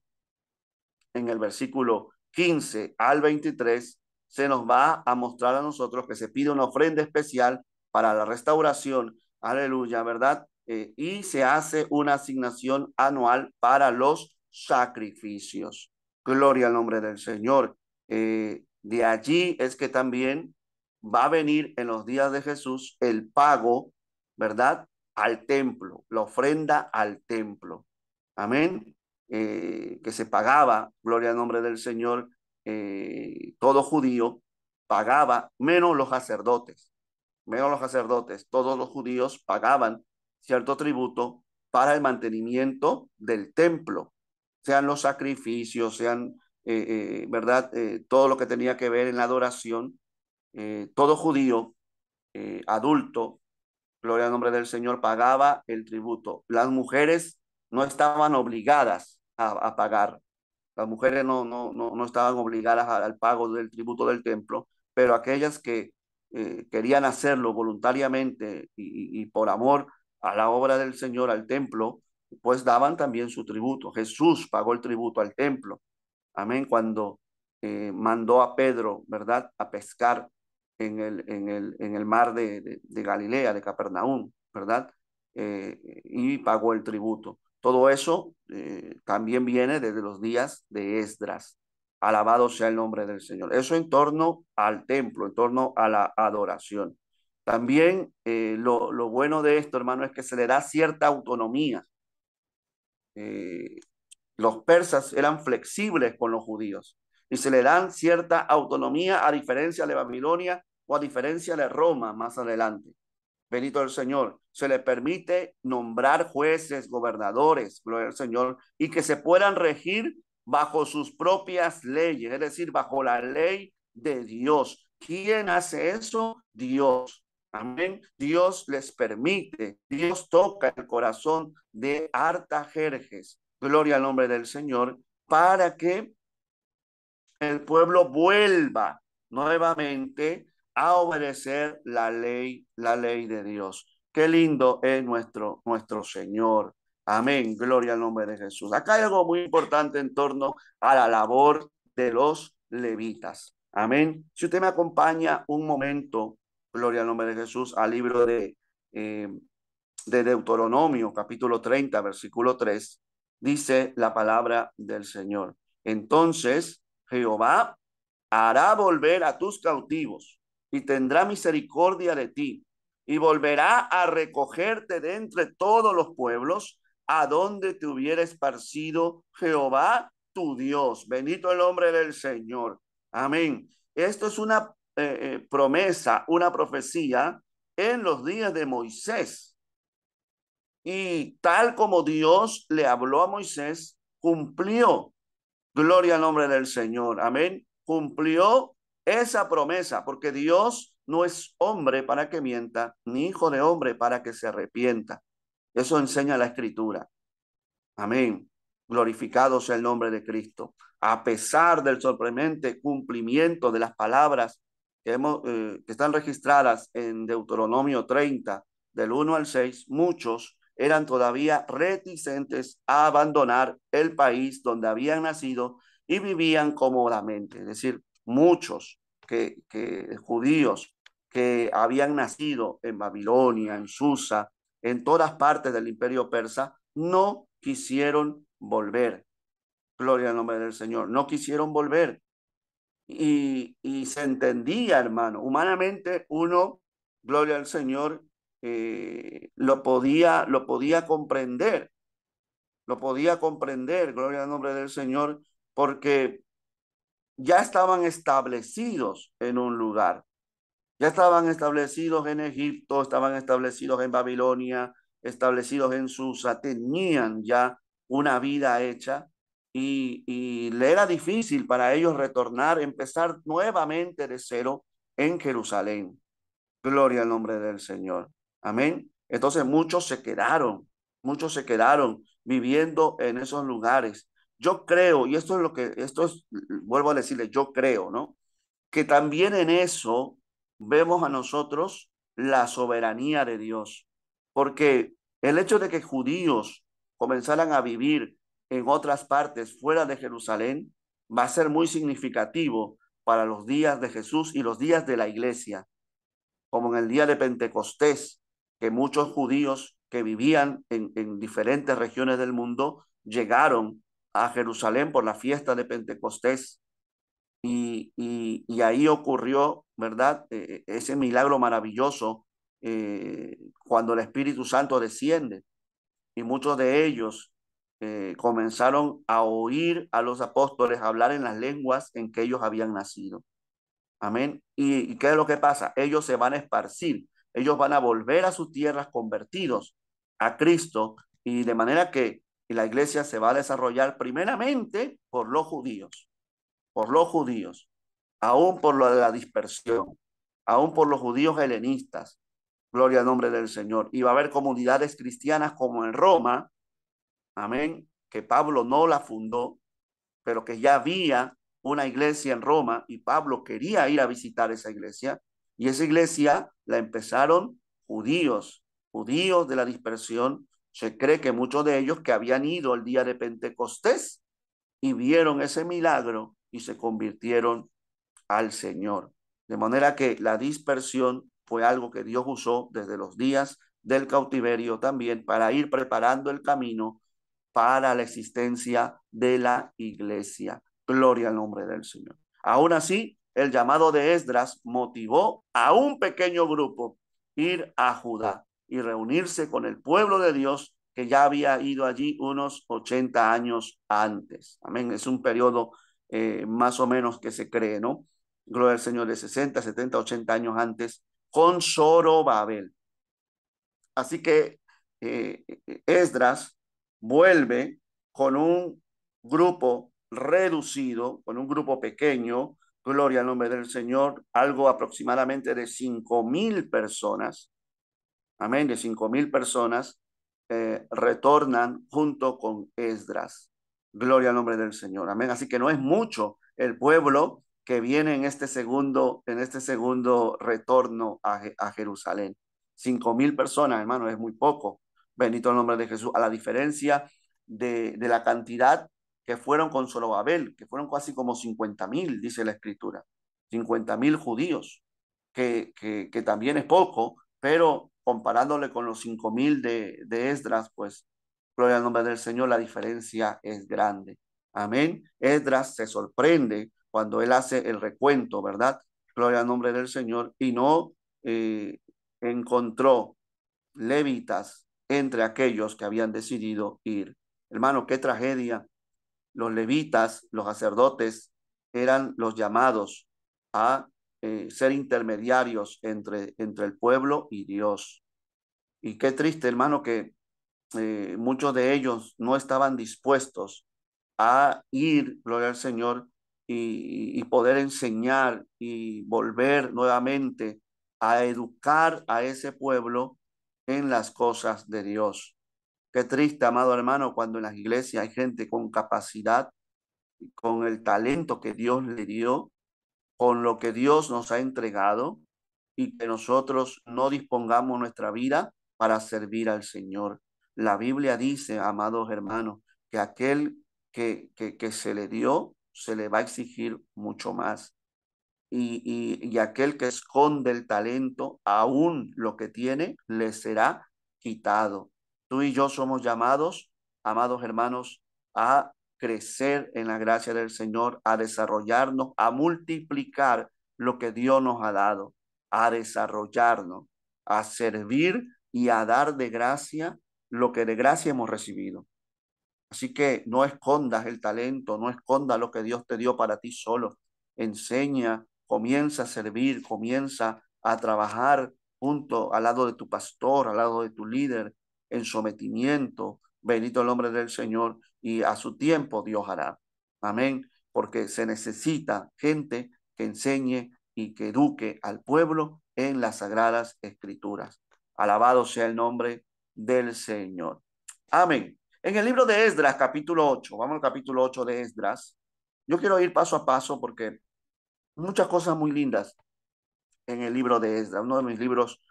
A: en el versículo 15 al 23, se nos va a mostrar a nosotros que se pide una ofrenda especial para la restauración, aleluya, ¿verdad? Y se hace una asignación anual para los sacrificios. Gloria al nombre del Señor. De allí es que también va a venir en los días de Jesús el pago, ¿verdad? Al templo, la ofrenda al templo. Amén. Que se pagaba, gloria al nombre del Señor, todo judío pagaba, menos los sacerdotes, todos los judíos pagaban cierto tributo para el mantenimiento del templo, sean los sacrificios, sean, ¿verdad? Todo lo que tenía que ver en la adoración, todo judío adulto, gloria al nombre del Señor, pagaba el tributo. Las mujeres no estaban obligadas a pagar. Las mujeres no estaban obligadas al pago del tributo del templo, pero aquellas que querían hacerlo voluntariamente y por amor a la obra del Señor, al templo, pues daban también su tributo. Jesús pagó el tributo al templo. Amén. Cuando mandó a Pedro, ¿verdad?, a pescar en el mar de Galilea, de Capernaum, ¿verdad? Y pagó el tributo. Todo eso también viene desde los días de Esdras. Alabado sea el nombre del Señor. Eso en torno al templo, en torno a la adoración. También lo bueno de esto, hermano, es que se le da cierta autonomía. Los persas eran flexibles con los judíos y se le dan cierta autonomía, a diferencia de Babilonia o a diferencia de Roma más adelante. Bendito el Señor. Se le permite nombrar jueces, gobernadores, gloria al Señor, y que se puedan regir bajo sus propias leyes, es decir, bajo la ley de Dios. ¿Quién hace eso? Dios. Amén. Dios les permite, Dios toca el corazón de Artajerjes. Gloria al nombre del Señor. para que el pueblo vuelva nuevamente a obedecer la ley de Dios. Qué lindo es nuestro Señor. Amén. Gloria al nombre de Jesús. Acá hay algo muy importante en torno a la labor de los levitas. Amén. Si usted me acompaña un momento, gloria al nombre de Jesús, al libro de Deuteronomio, capítulo 30, versículo 3, dice la palabra del Señor. Entonces Jehová hará volver a tus cautivos y tendrá misericordia de ti y volverá a recogerte de entre todos los pueblos a donde te hubiera esparcido Jehová tu Dios. Bendito el nombre del Señor. Amén. Esto es una promesa, una profecía en los días de Moisés. Y tal como Dios le habló a Moisés, cumplió. Gloria al nombre del Señor. Amén. Cumplió esa promesa, porque Dios no es hombre para que mienta, ni hijo de hombre para que se arrepienta. Eso enseña la Escritura. Amén. Glorificado sea el nombre de Cristo. A pesar del sorprendente cumplimiento de las palabras que están registradas en Deuteronomio 30, del 1 al 6, muchos eran todavía reticentes a abandonar el país donde habían nacido y vivían cómodamente. Es decir, muchos judíos que habían nacido en Babilonia, en Susa, en todas partes del imperio persa, no quisieron volver. Gloria al nombre del Señor. No quisieron volver. Y se entendía, hermano. Humanamente uno, gloria al Señor, lo podía comprender. Lo podía comprender, gloria al nombre del Señor, porque ya estaban establecidos en un lugar. Ya estaban establecidos en Egipto, estaban establecidos en Babilonia, establecidos en Susa, tenían ya una vida hecha y le era difícil para ellos retornar, empezar nuevamente de cero en Jerusalén. Gloria al nombre del Señor. Amén. Entonces muchos se quedaron viviendo en esos lugares. Yo creo, y vuelvo a decirle, yo creo, ¿no? Que también en eso vemos a nosotros la soberanía de Dios, porque el hecho de que judíos comenzaran a vivir en otras partes fuera de Jerusalén va a ser muy significativo para los días de Jesús y los días de la iglesia, como en el día de Pentecostés, que muchos judíos que vivían en diferentes regiones del mundo llegaron a Jerusalén por la fiesta de Pentecostés y ahí ocurrió, ¿verdad? Ese milagro maravilloso cuando el Espíritu Santo desciende y muchos de ellos comenzaron a oír a los apóstoles hablar en las lenguas en que ellos habían nacido. Amén. ¿Y qué es lo que pasa? Ellos se van a esparcir, ellos van a volver a sus tierras convertidos a Cristo y de manera que la iglesia se va a desarrollar primeramente por los judíos, aún por lo de la dispersión, aún por los judíos helenistas. Gloria al nombre del Señor. Y va a haber comunidades cristianas como en Roma, amén, que Pablo no la fundó, pero que ya había una iglesia en Roma y Pablo quería ir a visitar esa iglesia. Y esa iglesia la empezaron judíos de la dispersión. Se cree que muchos de ellos que habían ido el día de Pentecostés y vieron ese milagro y se convirtieron al Señor. De manera que la dispersión fue algo que Dios usó desde los días del cautiverio también para ir preparando el camino para la existencia de la iglesia. Gloria al nombre del Señor. Aún así, el llamado de Esdras motivó a un pequeño grupo ir a Judá y reunirse con el pueblo de Dios que ya había ido allí unos 80 años antes. Amén. Es un periodo más o menos que se cree, ¿no? Gloria al Señor, de 60, 70, 80 años antes, con Zorobabel. Así que Esdras vuelve con un grupo reducido, con un grupo pequeño, gloria al nombre del Señor, algo aproximadamente de 5,000 personas, amén, de 5,000 personas, retornan junto con Esdras. Gloria al nombre del Señor. Amén. Así que no es mucho el pueblo que viene en este segundo retorno a Jerusalén. 5,000 personas, hermano, es muy poco. Bendito el nombre de Jesús. A la diferencia de la cantidad que fueron con Zorobabel, que fueron casi como 50,000, dice la Escritura. 50,000 judíos, que también es poco, pero comparándole con los 5,000 de Esdras, pues gloria al nombre del Señor, la diferencia es grande. Amén. Esdras se sorprende cuando él hace el recuento, ¿verdad? Gloria al nombre del Señor, y no encontró levitas entre aquellos que habían decidido ir. Hermano, qué tragedia. Los levitas, los sacerdotes, eran los llamados a ser intermediarios entre el pueblo y Dios. Y qué triste, hermano, que muchos de ellos no estaban dispuestos a ir, gloria al Señor, y poder enseñar y volver nuevamente a educar a ese pueblo en las cosas de Dios. Qué triste, amado hermano, cuando en las iglesias hay gente con capacidad, con el talento que Dios le dio, con lo que Dios nos ha entregado y que nosotros no dispongamos nuestra vida para servir al Señor. La Biblia dice, amados hermanos, que aquel que se le dio, se le va a exigir mucho más. Y aquel que esconde el talento, aún lo que tiene, le será quitado. Tú y yo somos llamados, amados hermanos, a crecer en la gracia del Señor, a desarrollarnos, a multiplicar lo que Dios nos ha dado, a desarrollarnos, a servir y a dar de gracia lo que de gracia hemos recibido. Así que no escondas el talento, no escondas lo que Dios te dio para ti solo. Enseña, comienza a servir, comienza a trabajar junto al lado de tu pastor, al lado de tu líder, en sometimiento. Bendito el nombre del Señor, y a su tiempo Dios hará. Amén. Porque se necesita gente que enseñe y que eduque al pueblo en las sagradas escrituras. Alabado sea el nombre del Señor. Amén. En el libro de Esdras, capítulo 8, vamos al capítulo 8 de Esdras. Yo quiero ir paso a paso porque muchas cosas muy lindas en el libro de Esdras, uno de mis libros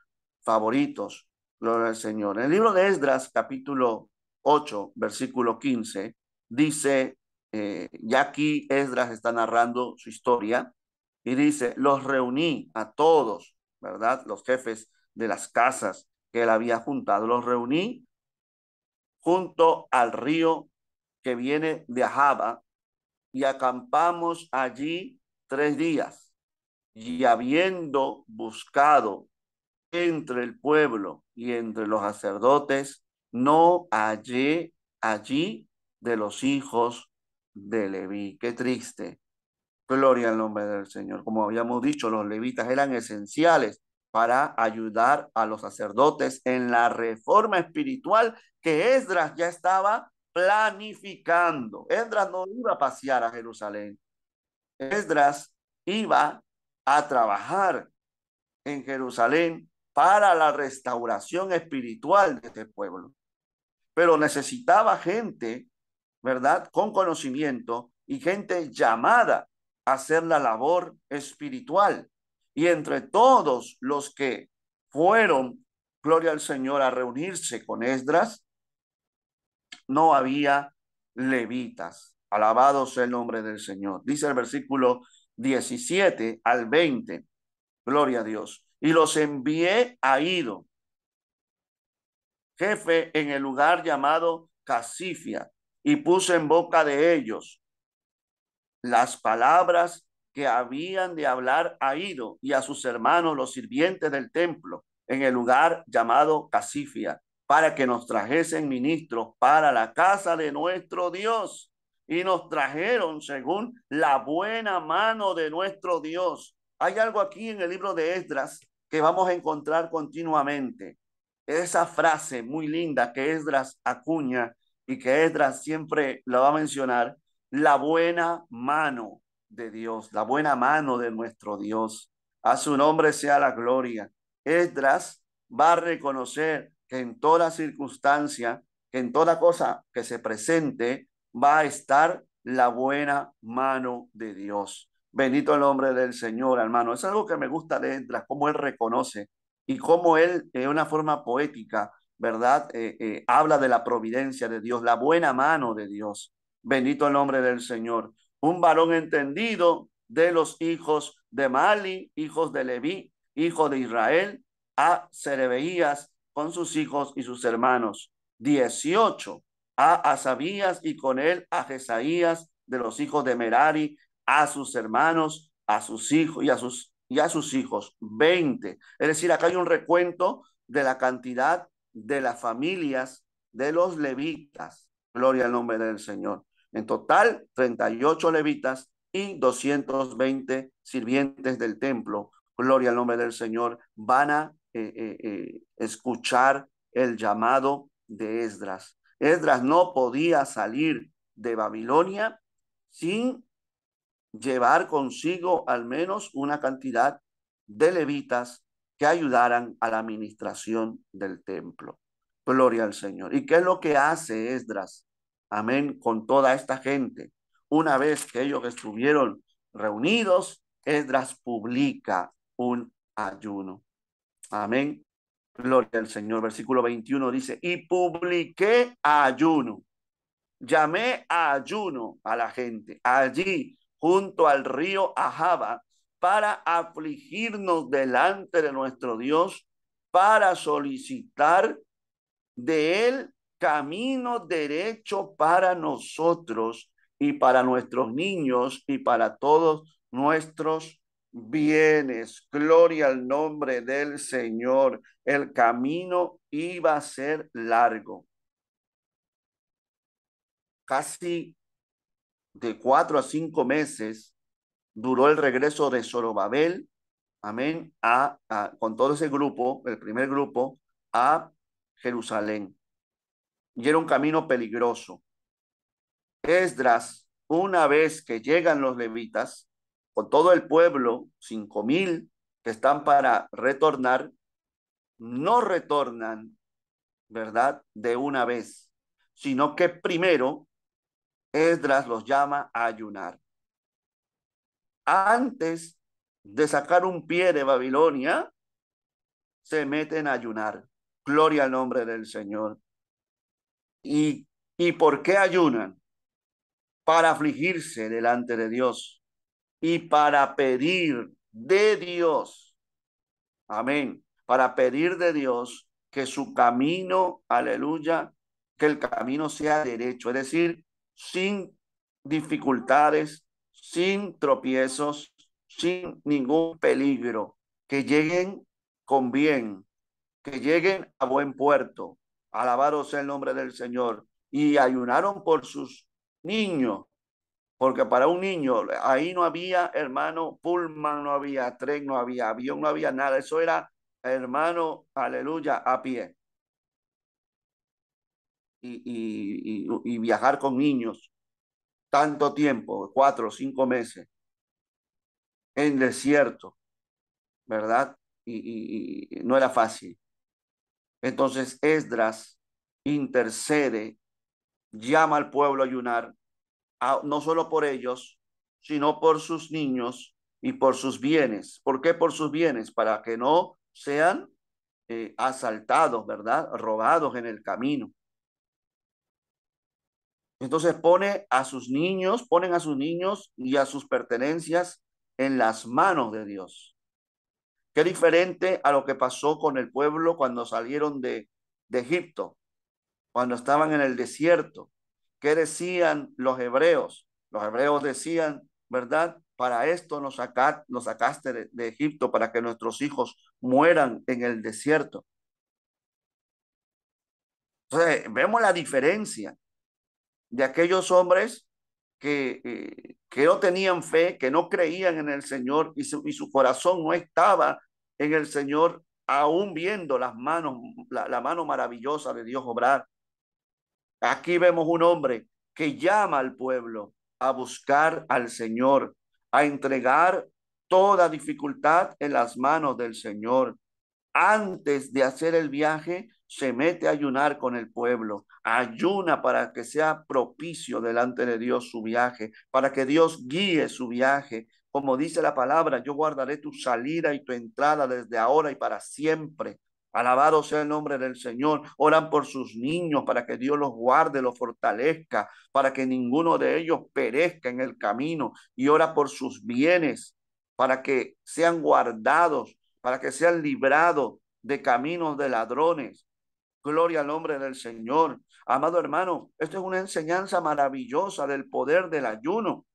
A: favoritos, gloria al Señor. En el libro de Esdras, capítulo 8, versículo 15, dice, ya aquí Esdras está narrando su historia y dice, los reuní a todos, ¿verdad? Los jefes de las casas que él había juntado, los reuní junto al río que viene de Ahava, y acampamos allí 3 días. Y habiendo buscado entre el pueblo y entre los sacerdotes, no hallé allí de los hijos de Leví. Qué triste. Gloria al nombre del Señor. Como habíamos dicho, los levitas eran esenciales para ayudar a los sacerdotes en la reforma espiritual que Esdras ya estaba planificando. Esdras no iba a pasear a Jerusalén. Esdras iba a trabajar en Jerusalén para la restauración espiritual de este pueblo. Pero necesitaba gente, ¿verdad?, con conocimiento y gente llamada a hacer la labor espiritual. Y entre todos los que fueron, gloria al Señor, a reunirse con Esdras, no había levitas. Alabado sea el nombre del Señor. Dice el versículo 17 al 20. Gloria a Dios. Y los envié a Ido, jefe en el lugar llamado Casifia, y puse en boca de ellos las palabras que habían de hablar a Ido y a sus hermanos, los sirvientes del templo, en el lugar llamado Casifia, para que nos trajesen ministros para la casa de nuestro Dios. Y nos trajeron según la buena mano de nuestro Dios. Hay algo aquí en el libro de Esdras que vamos a encontrar continuamente. Esa frase muy linda que Esdras acuña y que Esdras siempre la va a mencionar, la buena mano de Dios, la buena mano de nuestro Dios. A su nombre sea la gloria. Esdras va a reconocer que en toda circunstancia, que en toda cosa que se presente, va a estar la buena mano de Dios. Bendito el nombre del Señor, hermano. Es algo que me gusta de Esdras, cómo él reconoce y cómo él, de una forma poética, ¿verdad? Habla de la providencia de Dios, la buena mano de Dios. Bendito el nombre del Señor. Un varón entendido de los hijos de Mali, hijos de Leví, hijo de Israel, a Serebeías con sus hijos y sus hermanos. 18 a Asabías y con él a Jesaías de los hijos de Merari, a sus hermanos, a sus hijos y a sus hijos. 20. Es decir, acá hay un recuento de la cantidad de las familias de los levitas. Gloria al nombre del Señor. En total, 38 levitas y 220 sirvientes del templo. Gloria al nombre del Señor. Van a escuchar el llamado de Esdras. Esdras no podía salir de Babilonia sin llevar consigo al menos una cantidad de levitas que ayudaran a la administración del templo. Gloria al Señor. ¿Y qué es lo que hace Esdras? Amén, con toda esta gente. Una vez que ellos estuvieron reunidos, Esdras publica un ayuno. Amén. Gloria al Señor. Versículo 21 dice, y publiqué ayuno. Llamé a ayuno a la gente allí junto al río Ahava para afligirnos delante de nuestro Dios, para solicitar de él camino derecho para nosotros y para nuestros niños y para todos nuestros bienes. Gloria al nombre del Señor. El camino iba a ser largo. Casi de 4 a 5 meses duró el regreso de Zorobabel, amén, con todo ese grupo, el primer grupo, a Jerusalén. Y era un camino peligroso. Esdras, una vez que llegan los levitas, con todo el pueblo, 5,000 que están para retornar, no retornan, ¿verdad? De una vez, sino que primero Esdras los llama a ayunar. Antes de sacar un pie de Babilonia, se meten a ayunar. Gloria al nombre del Señor. ¿Y por qué ayunan? Para afligirse delante de Dios y para pedir de Dios. Amén. Para pedir de Dios que su camino, aleluya, que el camino sea derecho, es decir, sin dificultades, sin tropiezos, sin ningún peligro, que lleguen con bien, que lleguen a buen puerto. Alabado sea el nombre del Señor. Y ayunaron por sus niños, porque para un niño ahí no había, hermano, pullman, no había tren, no había avión, no había nada. Eso era, hermano, aleluya, a pie. Y viajar con niños tanto tiempo, 4 o 5 meses, en desierto, ¿verdad? Y no era fácil. Entonces Esdras intercede, llama al pueblo a ayunar, no solo por ellos, sino por sus niños y por sus bienes. ¿Por qué por sus bienes? Para que no sean asaltados, ¿verdad? Robados en el camino. Entonces ponen a sus niños y a sus pertenencias en las manos de Dios. Qué diferente a lo que pasó con el pueblo cuando salieron de Egipto, cuando estaban en el desierto. ¿Qué decían los hebreos? Los hebreos decían, ¿verdad? Para esto nos sacaste de Egipto, para que nuestros hijos mueran en el desierto. Entonces, vemos la diferencia de aquellos hombres que no tenían fe, que no creían en el Señor y su corazón no estaba en el Señor, aún viendo las manos, la mano maravillosa de Dios obrar. Aquí vemos un hombre que llama al pueblo a buscar al Señor, a entregar toda dificultad en las manos del Señor. Antes de hacer el viaje, se mete a ayunar con el pueblo, ayuna para que sea propicio delante de Dios su viaje, para que Dios guíe su viaje. Como dice la palabra, yo guardaré tu salida y tu entrada desde ahora y para siempre. Alabado sea el nombre del Señor. Oran por sus niños para que Dios los guarde, los fortalezca, para que ninguno de ellos perezca en el camino. Y ora por sus bienes, para que sean guardados, para que sean librados de caminos de ladrones. Gloria al nombre del Señor. Amado hermano, esto es una enseñanza maravillosa del poder del ayuno.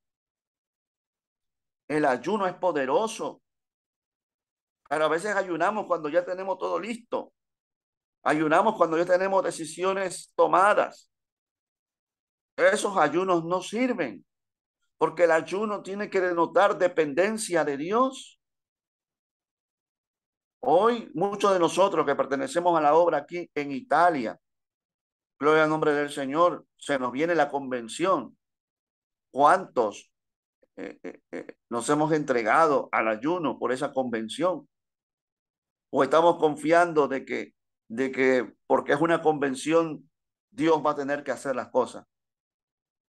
A: El ayuno es poderoso, pero a veces ayunamos cuando ya tenemos todo listo. Ayunamos cuando ya tenemos decisiones tomadas. Esos ayunos no sirven, porque el ayuno tiene que denotar dependencia de Dios. Hoy muchos de nosotros que pertenecemos a la obra aquí en Italia, gloria al nombre del Señor, se nos viene la convención. ¿Cuántos nos hemos entregado al ayuno por esa convención? ¿O estamos confiando de que porque es una convención, Dios va a tener que hacer las cosas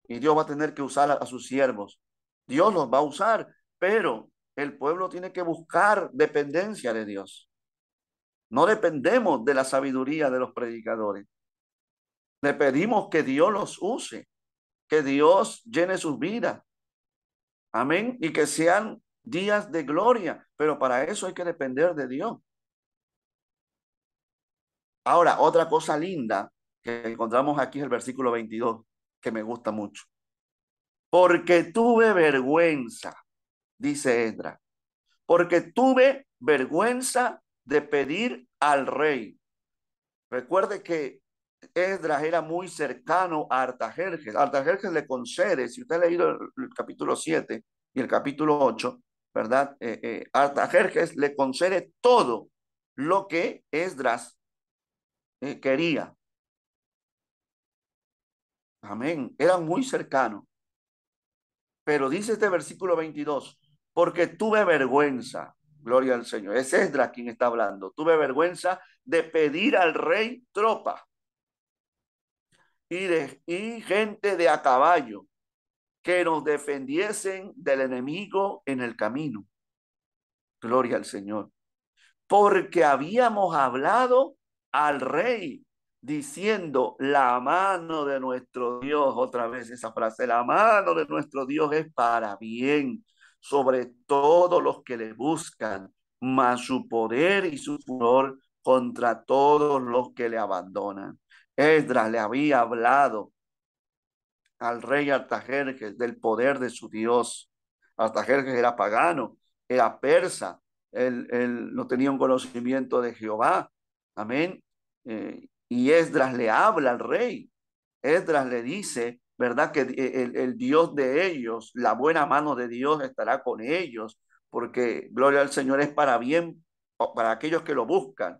A: y Dios va a tener que usar a sus siervos? Dios los va a usar, pero el pueblo tiene que buscar dependencia de Dios. No dependemos de la sabiduría de los predicadores. Le pedimos que Dios los use, que Dios llene sus vidas. Amén. Y que sean días de gloria, pero para eso hay que depender de Dios. Ahora, otra cosa linda que encontramos aquí es el versículo 22, que me gusta mucho. Porque tuve vergüenza, dice Esdras, porque tuve vergüenza de pedir al rey. Recuerde que Esdras era muy cercano a Artajerjes. Artajerjes le concede, si usted ha leído el capítulo 7 y el capítulo 8, ¿verdad? Artajerjes le concede todo lo que Esdras quería. Amén. Eran muy cercanos. Pero dice este versículo 22, porque tuve vergüenza, gloria al Señor. Es Esdras quien está hablando. Tuve vergüenza de pedir al rey tropa y gente de a caballo que nos defendiesen del enemigo en el camino. Gloria al Señor. Porque habíamos hablado al rey diciendo, la mano de nuestro Dios, otra vez esa frase, la mano de nuestro Dios es para bien sobre todos los que le buscan, mas su poder y su furor contra todos los que le abandonan. Esdras le había hablado al rey Artajerjes del poder de su Dios. Artajerjes era pagano, era persa, él no tenía un conocimiento de Jehová. Amén. Y Esdras le habla al rey. Esdras le dice, ¿verdad? Que el Dios de ellos, la buena mano de Dios estará con ellos, porque gloria al Señor es para bien, para aquellos que lo buscan.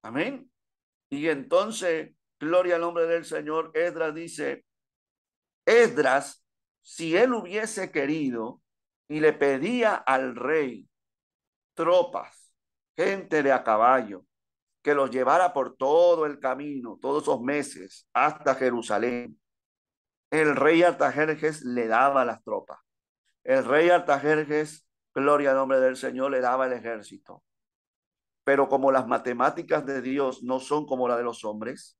A: Amén. Y entonces, gloria al nombre del Señor, Esdras dice, Esdras, si él hubiese querido y le pedía al rey tropas, gente de a caballo, que los llevara por todo el camino, todos esos meses, hasta Jerusalén, el rey Artajerjes le daba las tropas. El rey Artajerjes, gloria al nombre del Señor, le daba el ejército. Pero como las matemáticas de Dios no son como la de los hombres,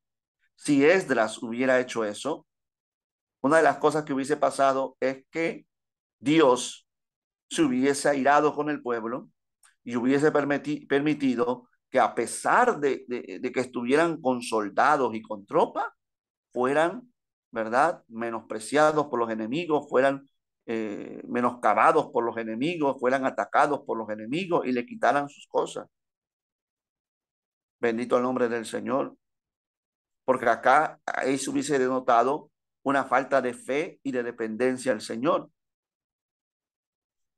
A: si Esdras hubiera hecho eso, una de las cosas que hubiese pasado es que Dios se hubiese airado con el pueblo y hubiese permitido que a pesar de que estuvieran con soldados y con tropas, fueran, ¿verdad?, menospreciados por los enemigos, fueran menoscabados por los enemigos, fueran atacados por los enemigos y le quitaran sus cosas. Bendito el nombre del Señor. Porque acá ahí se hubiese denotado una falta de fe y de dependencia al Señor.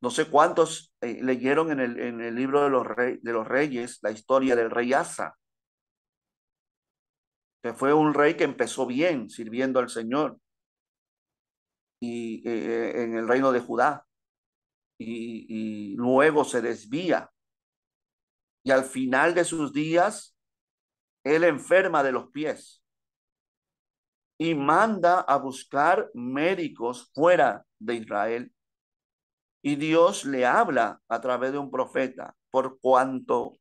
A: No sé cuántos leyeron en el libro de los reyes la historia del rey Asa, que fue un rey que empezó bien sirviendo al Señor y en el reino de Judá y luego se desvía y al final de sus días Él enferma de los pies y manda a buscar médicos fuera de Israel. Y Dios le habla a través de un profeta: por cuanto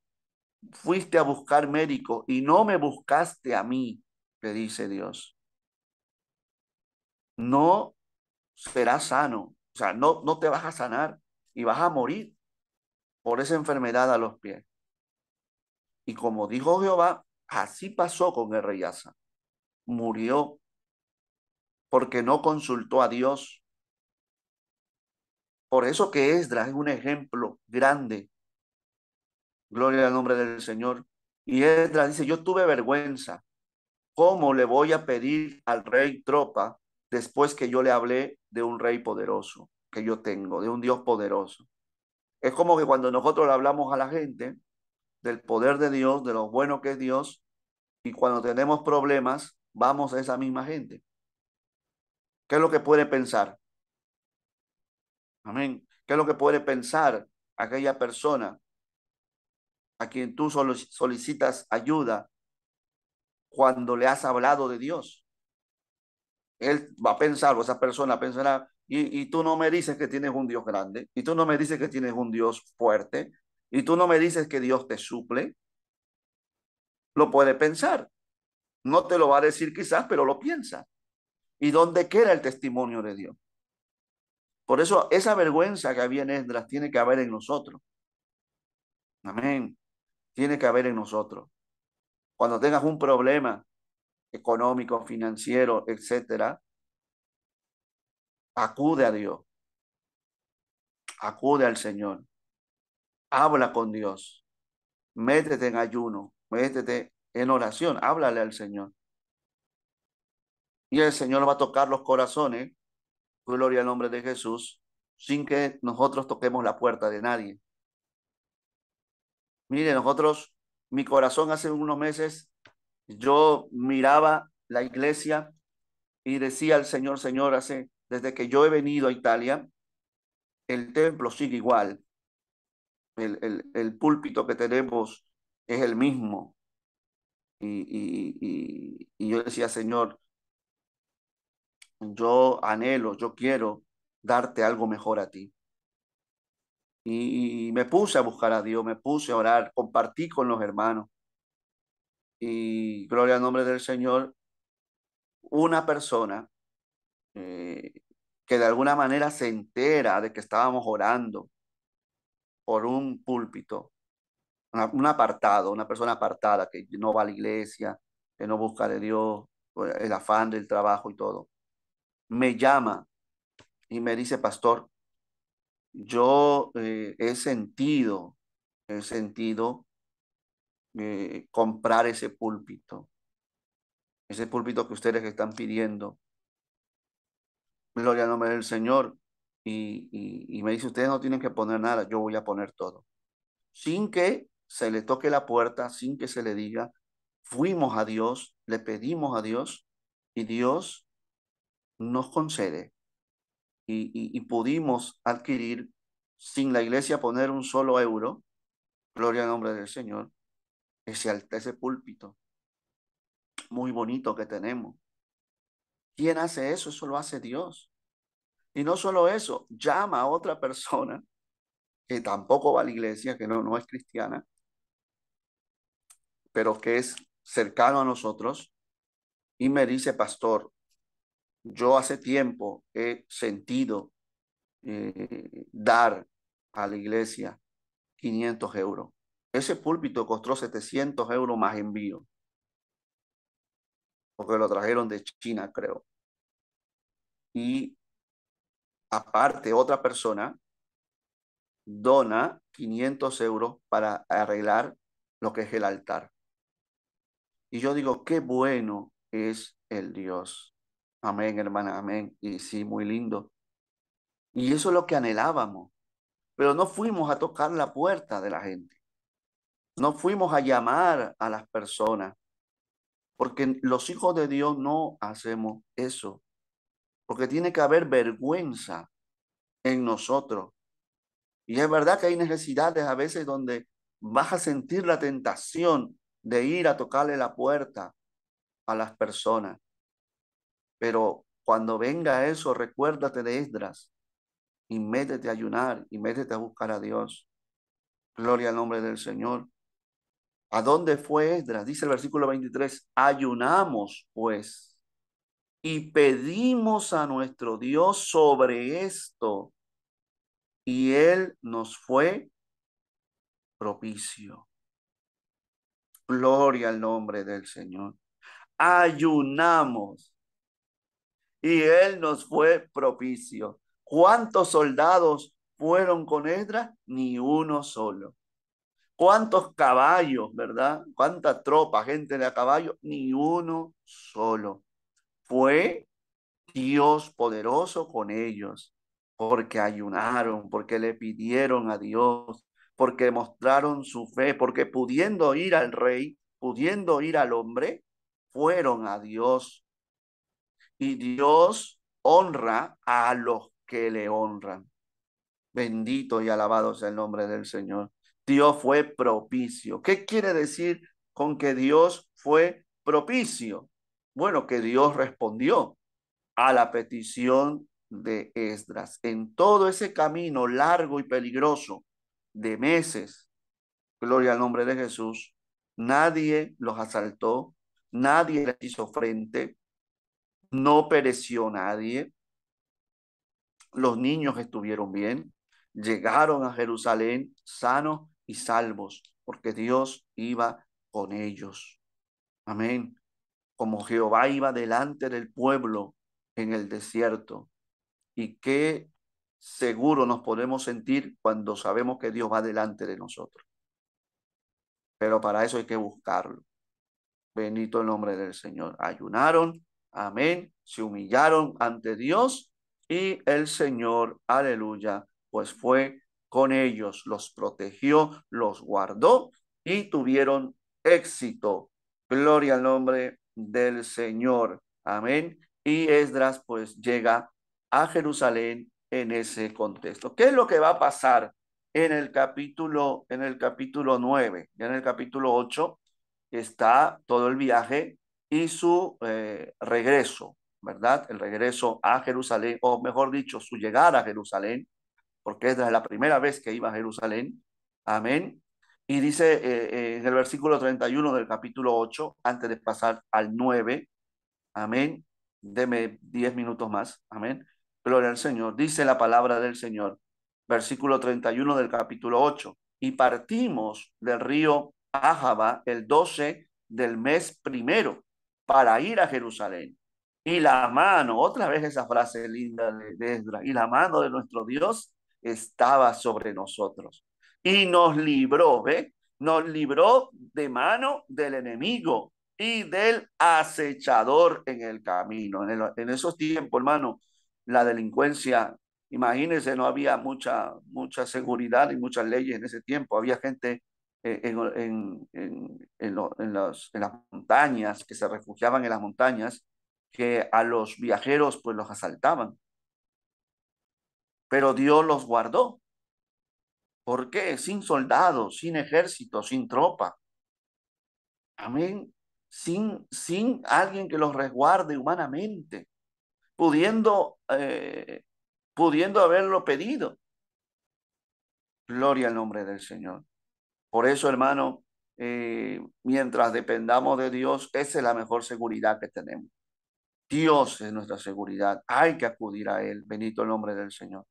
A: fuiste a buscar médico y no me buscaste a mí, le dice Dios, no serás sano. O sea, no te vas a sanar y vas a morir por esa enfermedad a los pies. Y como dijo Jehová, así pasó con el rey Asa. Murió porque no consultó a Dios. Por eso que Esdras es un ejemplo grande. Gloria al nombre del Señor. Y Esdras dice: yo tuve vergüenza. ¿Cómo le voy a pedir al rey tropa después que yo le hablé de un rey poderoso que yo tengo, de un Dios poderoso? Es como que cuando nosotros le hablamos a la gente del poder de Dios, de lo bueno que es Dios, y cuando tenemos problemas, vamos a esa misma gente. ¿Qué es lo que puede pensar? Amén. ¿Qué es lo que puede pensar aquella persona a quien tú solicitas ayuda cuando le has hablado de Dios? Él va a pensar, o esa persona pensará: y tú no me dices que tienes un Dios grande, y tú no me dices que tienes un Dios fuerte, y tú no me dices que Dios te suple. Lo puede pensar. No te lo va a decir quizás, pero lo piensa. ¿Y dónde queda el testimonio de Dios? Por eso esa vergüenza que había en Esdras tiene que haber en nosotros. Amén. Tiene que haber en nosotros. Cuando tengas un problema económico, financiero, etcétera, acude a Dios, acude al Señor, habla con Dios, métete en ayuno, métete en oración, háblale al Señor. Y el Señor va a tocar los corazones, gloria al nombre de Jesús, sin que nosotros toquemos la puerta de nadie. Mire, mi corazón hace unos meses, yo miraba la iglesia y decía al Señor: Señor, desde que yo he venido a Italia, el templo sigue igual, el púlpito que tenemos es el mismo. Y yo decía: Señor, yo anhelo, yo quiero darte algo mejor a ti. Y me puse a buscar a Dios, me puse a orar, compartí con los hermanos. Y gloria al nombre del Señor, una persona eh, que de alguna manera se entera de que estábamos orando por un púlpito, un apartado, una persona apartada que no va a la iglesia, que no busca de Dios, el afán del trabajo y todo, me llama y me dice: pastor, yo he sentido comprar ese púlpito que ustedes están pidiendo. Gloria al nombre del Señor. Y me dice: ustedes no tienen que poner nada, yo voy a poner todo. Sin que se le toque la puerta, sin que se le diga, fuimos a Dios, le pedimos a Dios y Dios nos concede. Y pudimos adquirir, sin la iglesia poner un solo euro, gloria al nombre del Señor, ese púlpito muy bonito que tenemos. ¿Quién hace eso? Eso lo hace Dios. Y no solo eso, llama a otra persona que tampoco va a la iglesia, que no es cristiana, pero que es cercano a nosotros, y me dice: pastor, yo hace tiempo he sentido dar a la iglesia 500 euros. Ese púlpito costó 700 euros más envío, porque lo trajeron de China, creo. Y aparte, otra persona dona 500 euros para arreglar lo que es el altar. Y yo digo: qué bueno es el Dios. Amén, hermana, amén. Y sí, muy lindo. Y eso es lo que anhelábamos. Pero no fuimos a tocar la puerta de la gente. No fuimos a llamar a las personas. Porque los hijos de Dios no hacemos eso. Porque tiene que haber vergüenza en nosotros. Y es verdad que hay necesidades a veces donde vas a sentir la tentación de ir a tocarle la puerta a las personas. Pero cuando venga eso, recuérdate de Esdras y métete a ayunar y métete a buscar a Dios. Gloria al nombre del Señor. ¿A dónde fue Esdras? Dice el versículo 23, ayunamos pues y pedimos a nuestro Dios sobre esto y Él nos fue propicio. Gloria al nombre del Señor. Ayunamos y Él nos fue propicio. ¿Cuántos soldados fueron con Esdras? Ni uno solo. ¿Cuántos caballos, verdad? ¿Cuánta tropa, gente de a caballo? Ni uno solo. Fue Dios poderoso con ellos, porque ayunaron, porque le pidieron a Dios, porque mostraron su fe, porque pudiendo ir al rey, pudiendo ir al hombre, fueron a Dios. Y Dios honra a los que le honran. Bendito y alabado sea el nombre del Señor. Dios fue propicio. ¿Qué quiere decir con que Dios fue propicio? Bueno, que Dios respondió a la petición de Esdras. En todo ese camino largo y peligroso de meses, gloria al nombre de Jesús, nadie los asaltó, nadie les hizo frente, no pereció nadie, los niños estuvieron bien, llegaron a Jerusalén sanos y salvos, porque Dios iba con ellos. Amén. Como Jehová iba delante del pueblo en el desierto. Y qué seguro nos podemos sentir cuando sabemos que Dios va delante de nosotros. Pero para eso hay que buscarlo. Bendito el nombre del Señor. Ayunaron, amén, se humillaron ante Dios y el Señor, aleluya, pues fue con ellos, los protegió, los guardó y tuvieron éxito. Gloria al nombre del Señor, amén. Y Esdras pues llega a Jerusalén en ese contexto. ¿Qué es lo que va a pasar en el capítulo 9? Ya en el capítulo 8 está todo el viaje y su regreso, ¿verdad? El regreso a Jerusalén, o mejor dicho, su llegada a Jerusalén, porque es la primera vez que iba a Jerusalén. Amén. Y dice en el versículo 31 del capítulo 8, antes de pasar al 9, amén. Deme 10 minutos más, amén. Gloria al Señor. Dice la palabra del Señor, versículo 31 del capítulo 8. Y partimos del río Ahaba el 12 del mes primero para ir a Jerusalén. Y la mano, otra vez esa frase linda de Esdras, y la mano de nuestro Dios estaba sobre nosotros. Y nos libró, ¿ve? Nos libró de mano del enemigo y del acechador en el camino. En esos tiempos, hermano, la delincuencia, imagínense, no había mucha seguridad y muchas leyes en ese tiempo. Había gente en las montañas, que se refugiaban en las montañas, que a los viajeros pues los asaltaban. Pero Dios los guardó. ¿Por qué? Sin soldados, sin ejército, sin tropa. Amén. Sin alguien que los resguarde humanamente, pudiendo, pudiendo haberlo pedido. Gloria al nombre del Señor. Por eso, hermano, mientras dependamos de Dios, esa es la mejor seguridad que tenemos. Dios es nuestra seguridad. Hay que acudir a Él. Bendito el nombre del Señor.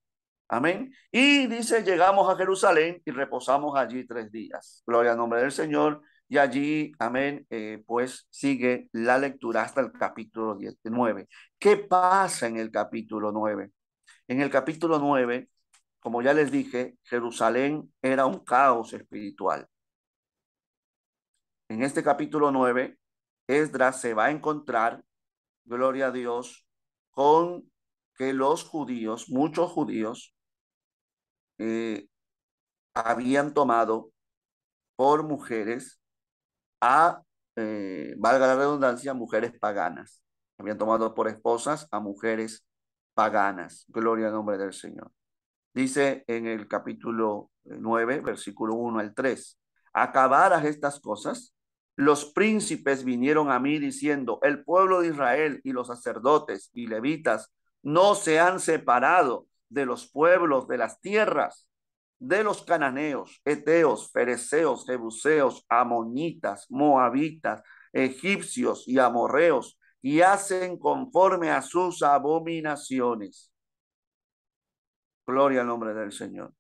A: Amén. Y dice, llegamos a Jerusalén y reposamos allí 3 días. Gloria al nombre del Señor. Y allí, amén, pues sigue la lectura hasta el capítulo 19. ¿Qué pasa en el capítulo 9? En el capítulo 9, como ya les dije, Jerusalén era un caos espiritual. En este capítulo 9, Esdras se va a encontrar, gloria a Dios, con que los judíos, muchos judíos, habían tomado por mujeres a, valga la redundancia, mujeres paganas. Habían tomado por esposas a mujeres paganas. Gloria al nombre del Señor. Dice en el capítulo 9, versículo 1 al 3, acabadas estas cosas, los príncipes vinieron a mí diciendo, el pueblo de Israel y los sacerdotes y levitas no se han separado de los pueblos de las tierras, de los cananeos, heteos, fereceos, jebuseos, amonitas, moabitas, egipcios y amorreos, y hacen conforme a sus abominaciones. Gloria al nombre del Señor.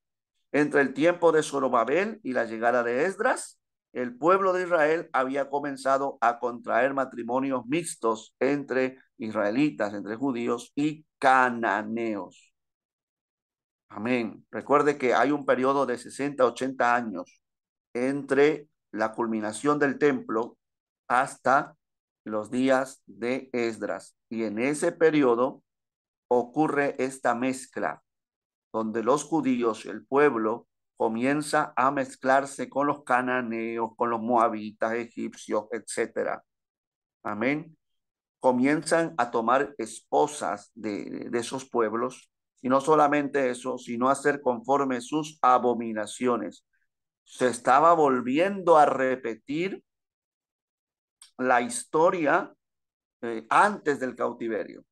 A: Entre el tiempo de Zorobabel y la llegada de Esdras, el pueblo de Israel había comenzado a contraer matrimonios mixtos entre israelitas, entre judíos y cananeos. Amén. Recuerde que hay un periodo de 60 a 80 años entre la culminación del templo hasta los días de Esdras. Y en ese periodo ocurre esta mezcla, donde los judíos, el pueblo, comienza a mezclarse con los cananeos, con los moabitas, egipcios, etcétera. Amén. Comienzan a tomar esposas de esos pueblos, y no solamente eso, sino a hacer conforme sus abominaciones. Se estaba volviendo a repetir la historia antes del cautiverio.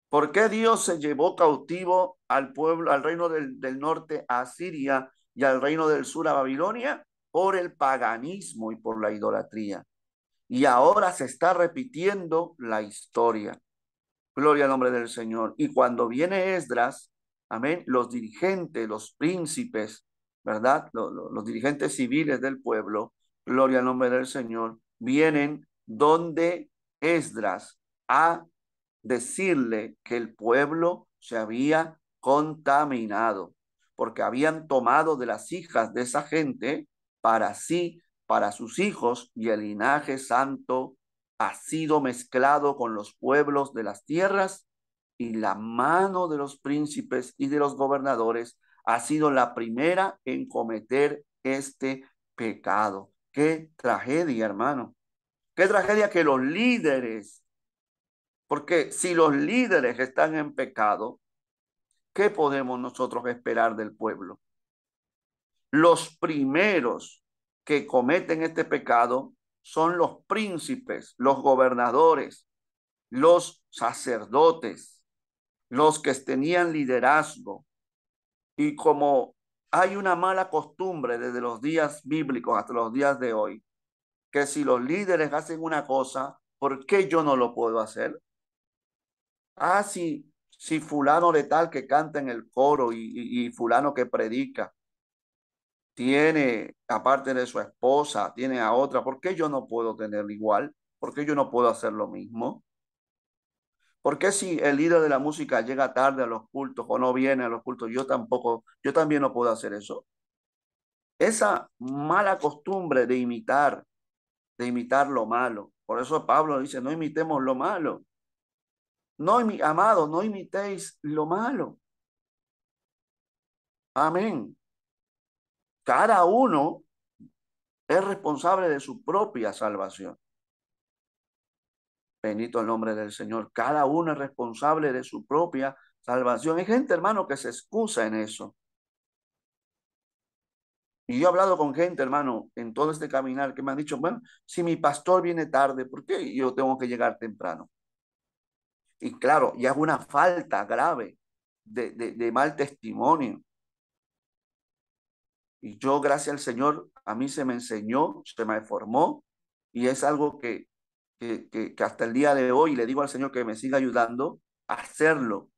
A: ¿Por qué Dios se llevó cautivo al pueblo, al reino del norte a Siria y al reino del sur a Babilonia? Por el paganismo y por la idolatría. Y ahora se está repitiendo la historia. Gloria al nombre del Señor. Y cuando viene Esdras, amén, los dirigentes, los príncipes, ¿verdad? Los dirigentes civiles del pueblo, gloria al nombre del Señor, vienen donde Esdras a decirle que el pueblo se había contaminado, porque habían tomado de las hijas de esa gente para sí, para sus hijos, y el linaje santo ha sido mezclado con los pueblos de las tierras, y la mano de los príncipes y de los gobernadores ha sido la primera en cometer este pecado. Qué tragedia, hermano. Qué tragedia que los líderes, porque si los líderes están en pecado, ¿qué podemos nosotros esperar del pueblo? Los primeros que cometen este pecado son los príncipes, los gobernadores, los sacerdotes, los que tenían liderazgo. Y como hay una mala costumbre desde los días bíblicos hasta los días de hoy, que si los líderes hacen una cosa, ¿por qué yo no lo puedo hacer? Ah, si fulano de tal que canta en el coro y fulano que predica, tiene, aparte de su esposa, tiene a otra, ¿por qué yo no puedo tenerlo igual? ¿Por qué yo no puedo hacer lo mismo? ¿Por qué si el líder de la música llega tarde a los cultos o no viene a los cultos, yo también no puedo hacer eso? Esa mala costumbre de imitar lo malo. Por eso Pablo dice, no imitemos lo malo. No, amados, no imitéis lo malo. Amén. Cada uno es responsable de su propia salvación. Bendito el nombre del Señor. Cada uno es responsable de su propia salvación. Hay gente, hermano, que se excusa en eso. Y yo he hablado con gente, hermano, en todo este caminar que me han dicho, bueno, si mi pastor viene tarde, ¿por qué yo tengo que llegar temprano? Y claro, ya es una falta grave de mal testimonio. Y yo, gracias al Señor, a mí se me enseñó, se me formó, y es algo que hasta el día de hoy le digo al Señor que me siga ayudando a hacerlo.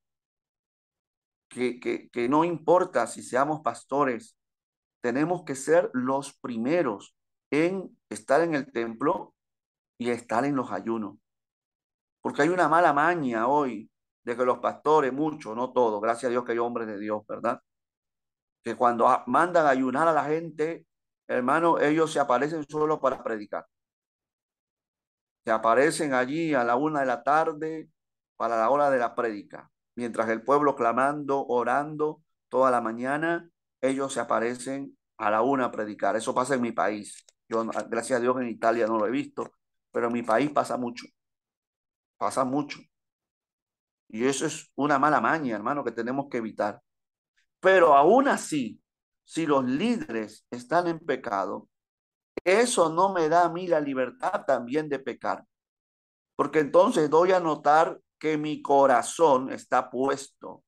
A: Que no importa si seamos pastores, tenemos que ser los primeros en estar en el templo y estar en los ayunos. Porque hay una mala maña hoy de que los pastores, muchos, no todos, gracias a Dios que hay hombres de Dios, ¿verdad? Que cuando mandan a ayunar a la gente, hermano, ellos se aparecen solo para predicar. Se aparecen allí a la 1 de la tarde para la hora de la prédica. Mientras el pueblo clamando, orando toda la mañana, ellos se aparecen a la 1 a predicar. Eso pasa en mi país. Yo, gracias a Dios, en Italia no lo he visto, pero en mi país pasa mucho. Pasa mucho. Y eso es una mala maña, hermano, que tenemos que evitar. Pero aún así, si los líderes están en pecado, eso no me da a mí la libertad también de pecar, porque entonces doy a notar que mi corazón está puesto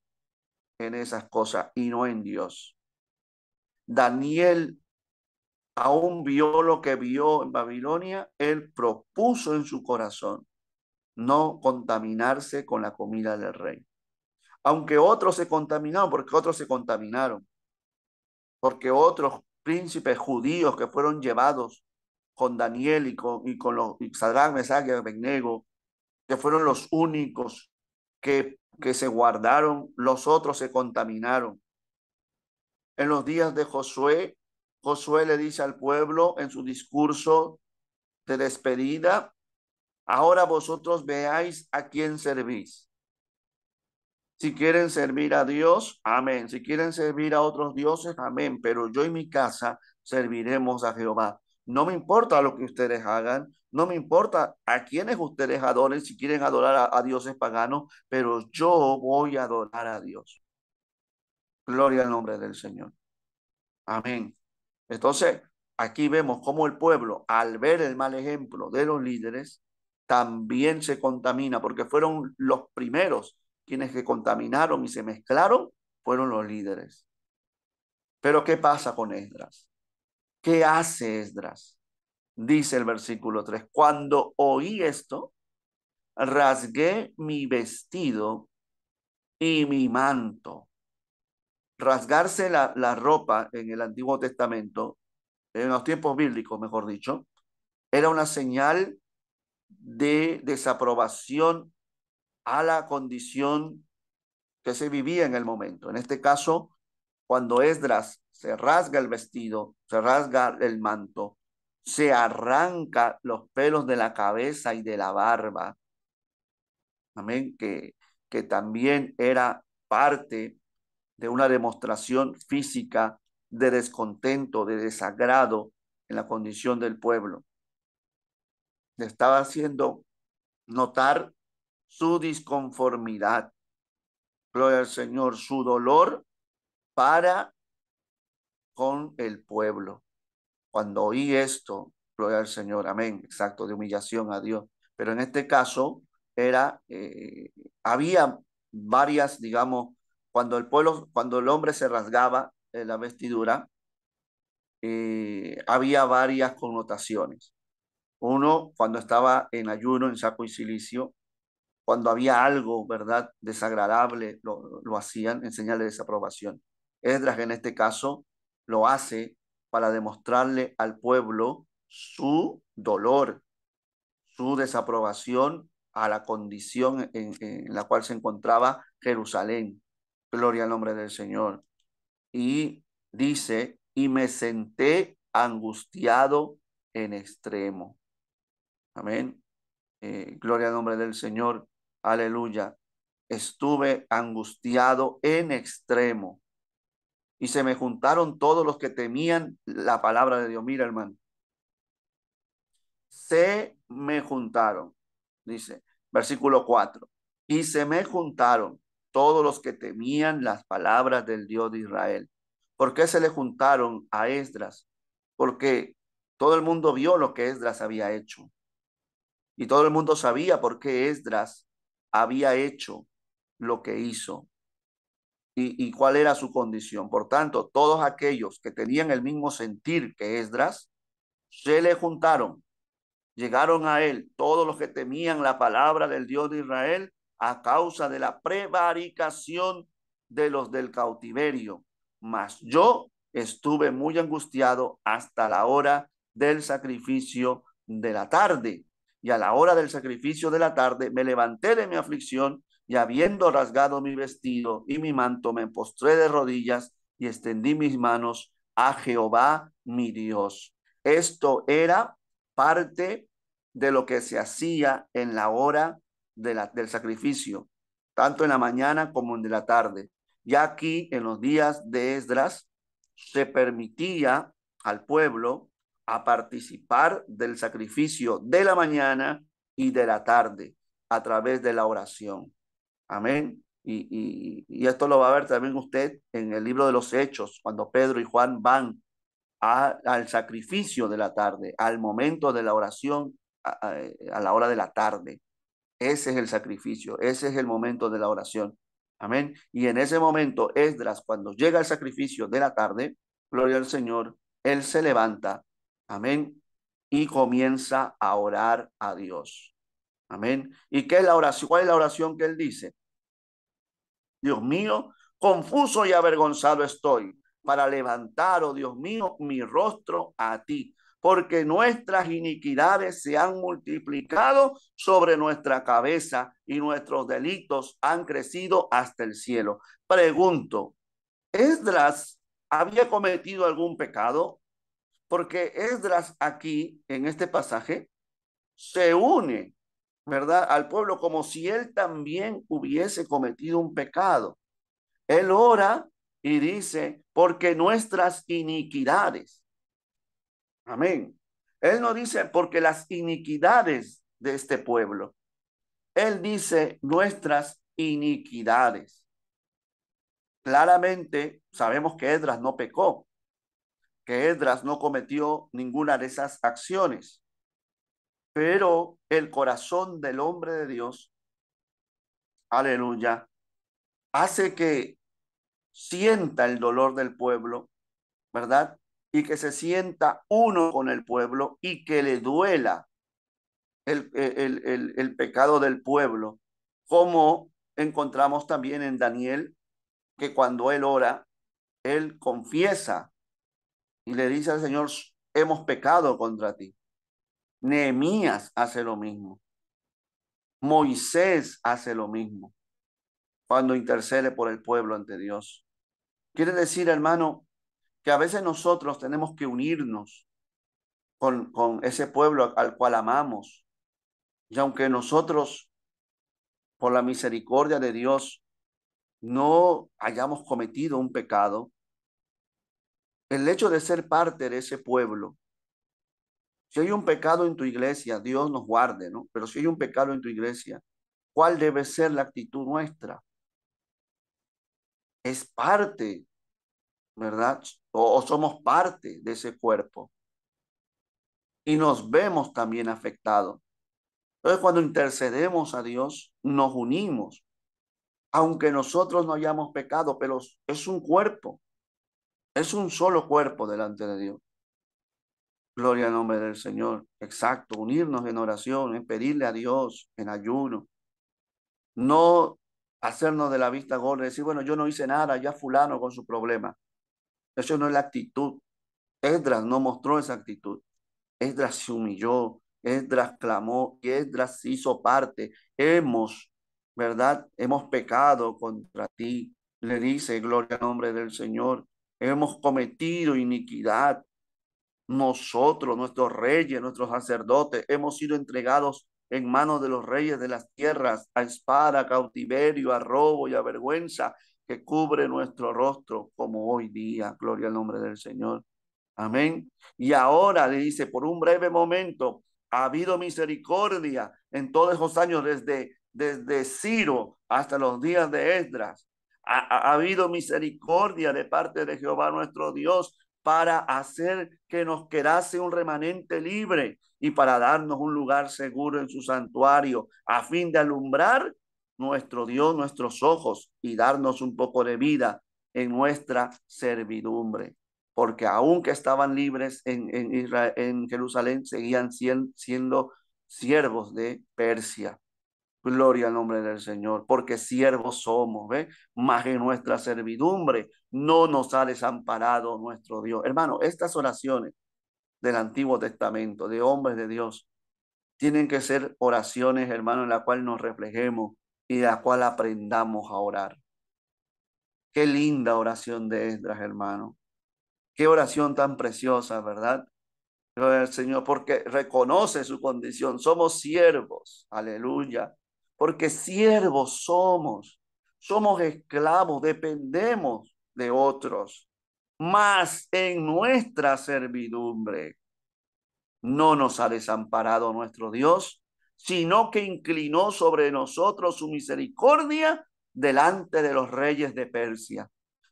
A: en esas cosas y no en Dios. Daniel aún vio lo que vio en Babilonia, él propuso en su corazón no contaminarse con la comida del rey. Aunque otros se contaminaron, porque otros príncipes judíos que fueron llevados con Daniel y con los Sadrach, Mesach y Abednego, que fueron los únicos que se guardaron, los otros se contaminaron. En los días de Josué, Josué le dice al pueblo en su discurso de despedida: ahora vosotros veáis a quién servís. Si quieren servir a Dios, amén. Si quieren servir a otros dioses, amén. Pero yo y mi casa serviremos a Jehová. No me importa lo que ustedes hagan, no me importa a quienes ustedes adoren, si quieren adorar a dioses paganos, pero yo voy a adorar a Dios. Gloria al nombre del Señor. Amén. Entonces, aquí vemos cómo el pueblo, al ver el mal ejemplo de los líderes, también se contamina, porque fueron los primeros quienes se contaminaron y se mezclaron, fueron los líderes. Pero ¿qué pasa con Esdras? ¿Qué hace Esdras? Dice el versículo 3: cuando oí esto, rasgué mi vestido y mi manto. Rasgarse la ropa en el Antiguo Testamento, en los tiempos bíblicos, mejor dicho, era una señal de desaprobación a la condición que se vivía en el momento. En este caso, cuando Esdras se rasga el vestido, se rasga el manto, se arranca los pelos de la cabeza y de la barba. Amén, que también era parte de una demostración física de descontento, de desagrado en la condición del pueblo. Le estaba haciendo notar su disconformidad, gloria al Señor, su dolor para con el pueblo. Cuando oí esto, gloria al Señor, amén, exacto, de humillación a Dios. Pero en este caso era, había varias, digamos, cuando el hombre se rasgaba la vestidura, había varias connotaciones. Uno, cuando estaba en ayuno, en saco y cilicio, cuando había algo, ¿verdad?, desagradable, lo hacían en señal de desaprobación. Esdras en este caso lo hace para demostrarle al pueblo su dolor, su desaprobación a la condición en la cual se encontraba Jerusalén. Gloria al nombre del Señor. Y dice: y me senté angustiado en extremo. Amén. Gloria al nombre del Señor. Aleluya. Estuve angustiado en extremo y se me juntaron todos los que temían la palabra de Dios. Mira, hermano, se me juntaron, dice, versículo 4, y se me juntaron todos los que temían las palabras del Dios de Israel. ¿Por qué se le juntaron a Esdras? Porque todo el mundo vio lo que Esdras había hecho. Y todo el mundo sabía por qué Esdras había hecho lo que hizo y cuál era su condición. Por tanto, todos aquellos que tenían el mismo sentir que Esdras se le juntaron, llegaron a él, todos los que temían la palabra del Dios de Israel a causa de la prevaricación de los del cautiverio. Mas yo estuve muy angustiado hasta la hora del sacrificio de la tarde. Y a la hora del sacrificio de la tarde me levanté de mi aflicción y habiendo rasgado mi vestido y mi manto, me postré de rodillas y extendí mis manos a Jehová mi Dios. Esto era parte de lo que se hacía en la hora del sacrificio, tanto en la mañana como en la tarde. Ya aquí, en los días de Esdras, se permitía al pueblo a participar del sacrificio de la mañana y de la tarde a través de la oración. Amén. Y esto lo va a ver también usted en el libro de los Hechos, cuando Pedro y Juan van al sacrificio de la tarde, al momento de la oración, a la hora de la tarde. Ese es el sacrificio, ese es el momento de la oración. Amén. Y en ese momento, Esdras, cuando llega el sacrificio de la tarde, gloria al Señor, él se levanta, amén, y comienza a orar a Dios. Amén. ¿Y qué es la oración? ¿Cuál es la oración que él dice? Dios mío, confuso y avergonzado estoy para levantar, oh Dios mío, mi rostro a ti, porque nuestras iniquidades se han multiplicado sobre nuestra cabeza y nuestros delitos han crecido hasta el cielo. Pregunto, ¿Esdras había cometido algún pecado? Porque Esdras aquí, en este pasaje, se une, ¿verdad?, al pueblo como si él también hubiese cometido un pecado. Él ora y dice, porque nuestras iniquidades. Amén. Él no dice porque las iniquidades de este pueblo. Él dice nuestras iniquidades. Claramente sabemos que Esdras no pecó, que Esdras no cometió ninguna de esas acciones. Pero el corazón del hombre de Dios, aleluya, hace que sienta el dolor del pueblo, ¿verdad? Y que se sienta uno con el pueblo y que le duela el pecado del pueblo, como encontramos también en Daniel, que cuando él ora, él confiesa y le dice al Señor, hemos pecado contra ti. Nehemías hace lo mismo. Moisés hace lo mismo cuando intercede por el pueblo ante Dios. Quiere decir, hermano, que a veces nosotros tenemos que unirnos con ese pueblo al cual amamos. Y aunque nosotros, por la misericordia de Dios, no hayamos cometido un pecado, el hecho de ser parte de ese pueblo, si hay un pecado en tu iglesia, Dios nos guarde, ¿no? Pero si hay un pecado en tu iglesia, ¿cuál debe ser la actitud nuestra? Es parte, ¿verdad? O somos parte de ese cuerpo y nos vemos también afectados. Entonces, cuando intercedemos a Dios, nos unimos, aunque nosotros no hayamos pecado, pero es un cuerpo, es un solo cuerpo delante de Dios. Gloria al nombre del Señor. Exacto, unirnos en oración, en pedirle a Dios, en ayuno. No hacernos de la vista gorda y decir, bueno, yo no hice nada, ya fulano con su problema. Eso no es la actitud. Esdras no mostró esa actitud. Esdras se humilló, Esdras clamó y Esdras hizo parte. ¿Verdad? Hemos pecado contra ti. Le dice, gloria al nombre del Señor. Hemos cometido iniquidad. Nosotros, nuestros reyes, nuestros sacerdotes, hemos sido entregados en manos de los reyes de las tierras, a espada, a cautiverio, a robo y a vergüenza que cubre nuestro rostro como hoy día. Gloria al nombre del Señor. Amén. Y ahora le dice, por un breve momento, ha habido misericordia en todos esos años, desde Ciro hasta los días de Esdras. Ha habido misericordia de parte de Jehová nuestro Dios para hacer que nos quedase un remanente libre y para darnos un lugar seguro en su santuario, a fin de alumbrar nuestro Dios, nuestros ojos y darnos un poco de vida en nuestra servidumbre. Porque aunque estaban libres en Israel, en Jerusalén, seguían siendo siervos de Persia. Gloria al nombre del Señor, porque siervos somos, ¿ve? Más en nuestra servidumbre no nos ha desamparado nuestro Dios. Hermano, estas oraciones del Antiguo Testamento, de hombres de Dios, tienen que ser oraciones, hermano, en la cual nos reflejemos y de la cual aprendamos a orar. Qué linda oración de Esdras, hermano. Qué oración tan preciosa, ¿verdad? Gloria al Señor, porque reconoce su condición. Somos siervos, aleluya. Porque siervos somos esclavos, dependemos de otros. Mas en nuestra servidumbre no nos ha desamparado nuestro Dios, sino que inclinó sobre nosotros su misericordia delante de los reyes de Persia,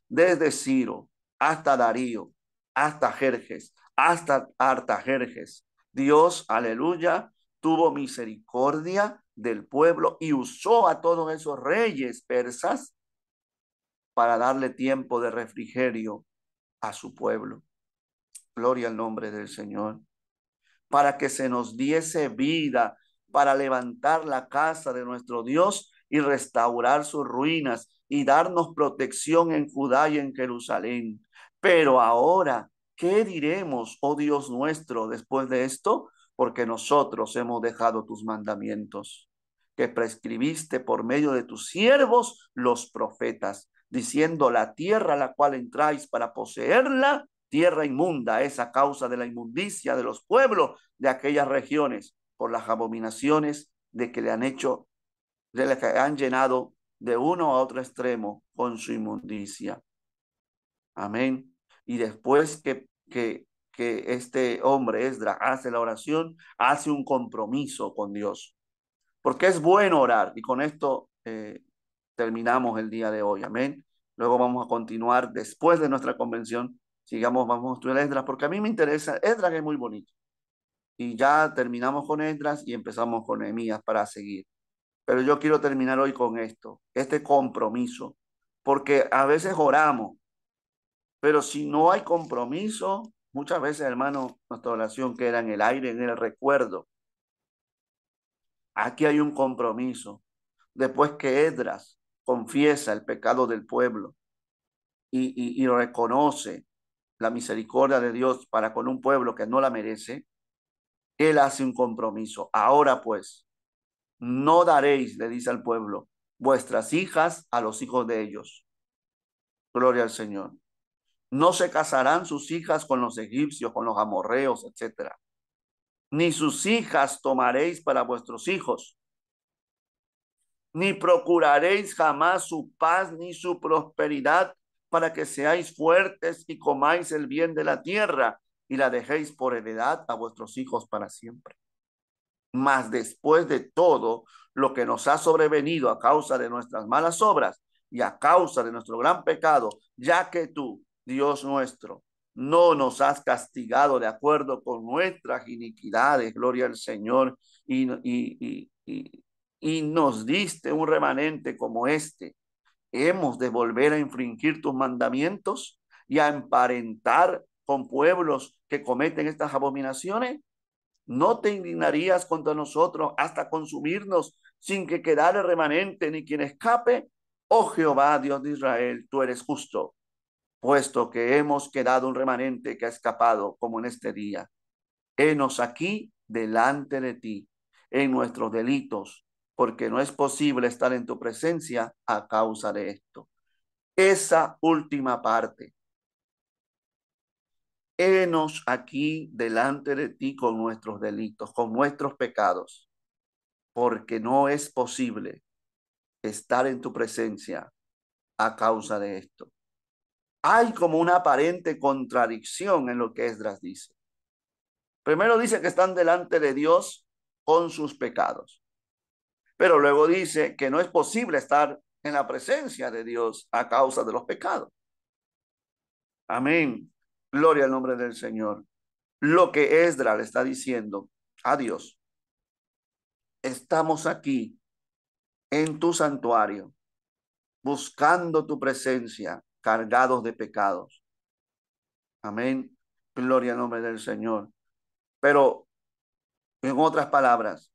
A: desde Ciro hasta Darío, hasta Jerjes, hasta Artajerjes. Dios, aleluya, tuvo misericordia del pueblo y usó a todos esos reyes persas para darle tiempo de refrigerio a su pueblo. Gloria al nombre del Señor. Para que se nos diese vida, para levantar la casa de nuestro Dios y restaurar sus ruinas y darnos protección en Judá y en Jerusalén. Pero ahora, ¿qué diremos, oh Dios nuestro, después de esto? Porque nosotros hemos dejado tus mandamientos, que prescribiste por medio de tus siervos, los profetas, diciendo: la tierra a la cual entráis para poseerla, tierra inmunda es a causa de la inmundicia de los pueblos de aquellas regiones, por las abominaciones de que le han hecho, de las que han llenado de uno a otro extremo con su inmundicia. Amén. Y después que este hombre, Esdras, hace la oración, hace un compromiso con Dios. Porque es bueno orar. Y con esto terminamos el día de hoy. Amén. Luego vamos a continuar después de nuestra convención. Sigamos, vamos a estudiar Esdras, porque a mí me interesa. Esdras es muy bonito. Y ya terminamos con Esdras y empezamos con Nehemías para seguir. Pero yo quiero terminar hoy con esto, este compromiso. Porque a veces oramos, pero si no hay compromiso, muchas veces, hermano, nuestra oración queda en el aire, en el recuerdo. Aquí hay un compromiso. Después que Esdras confiesa el pecado del pueblo y reconoce la misericordia de Dios para con un pueblo que no la merece, él hace un compromiso. Ahora pues, no daréis, le dice al pueblo, vuestras hijas a los hijos de ellos. Gloria al Señor. No se casarán sus hijas con los egipcios, con los amorreos, etcétera. Ni sus hijas tomaréis para vuestros hijos, ni procuraréis jamás su paz ni su prosperidad, para que seáis fuertes y comáis el bien de la tierra y la dejéis por heredad a vuestros hijos para siempre. Mas después de todo lo que nos ha sobrevenido a causa de nuestras malas obras y a causa de nuestro gran pecado, ya que tú, Dios nuestro, no nos has castigado de acuerdo con nuestras iniquidades, gloria al Señor, y nos diste un remanente como este, hemos de volver a infringir tus mandamientos y a emparentar con pueblos que cometen estas abominaciones. ¿No te indignarías contra nosotros hasta consumirnos sin que quedare remanente ni quien escape? Oh Jehová, Dios de Israel, tú eres justo, puesto que hemos quedado un remanente que ha escapado como en este día. Henos aquí delante de ti en nuestros delitos, porque no es posible estar en tu presencia a causa de esto. Esa última parte. Henos aquí delante de ti con nuestros delitos, con nuestros pecados, porque no es posible estar en tu presencia a causa de esto. Hay como una aparente contradicción en lo que Esdras dice. Primero dice que están delante de Dios con sus pecados, pero luego dice que no es posible estar en la presencia de Dios a causa de los pecados. Amén. Gloria al nombre del Señor. Lo que Esdras le está diciendo a Dios: estamos aquí en tu santuario, buscando tu presencia, cargados de pecados. Amén. Gloria al nombre del Señor. Pero, en otras palabras,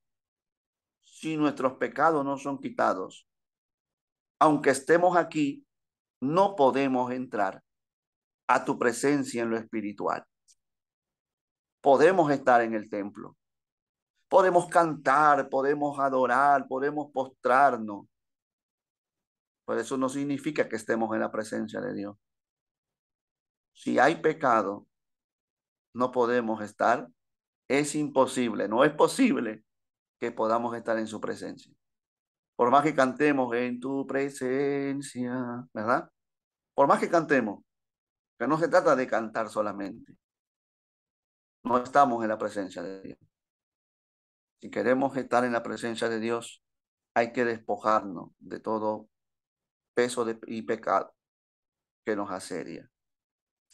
A: si nuestros pecados no son quitados, aunque estemos aquí, no podemos entrar a tu presencia en lo espiritual. Podemos estar en el templo, podemos cantar, podemos adorar, podemos postrarnos, pero eso no significa que estemos en la presencia de Dios. Si hay pecado, no podemos estar. Es imposible, no es posible que podamos estar en su presencia. Por más que cantemos en tu presencia, ¿verdad? Por más que cantemos, que no se trata de cantar solamente. No estamos en la presencia de Dios. Si queremos estar en la presencia de Dios, hay que despojarnos de todo peso y pecado que nos asedia.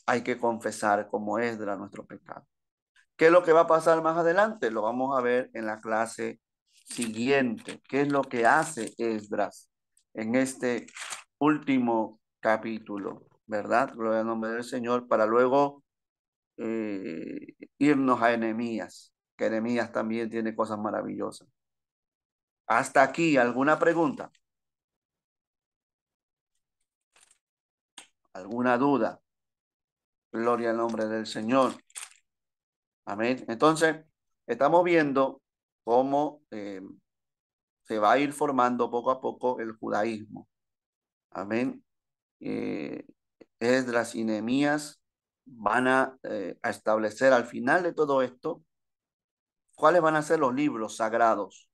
A: hay que confesar como Esdras nuestro pecado. ¿Qué es lo que va a pasar más adelante? Lo vamos a ver en la clase siguiente. ¿Qué es lo que hace Esdras en este último capítulo? ¿Verdad? Gloria al nombre del Señor, para luego irnos a Nehemías, que Nehemías también tiene cosas maravillosas. Hasta aquí, ¿alguna pregunta? ¿Alguna duda? Gloria al nombre del Señor. Amén. Entonces, estamos viendo cómo se va a ir formando poco a poco el judaísmo. Amén. Eh, Esdras y Nehemías van a establecer al final de todo esto cuáles van a ser los libros sagrados.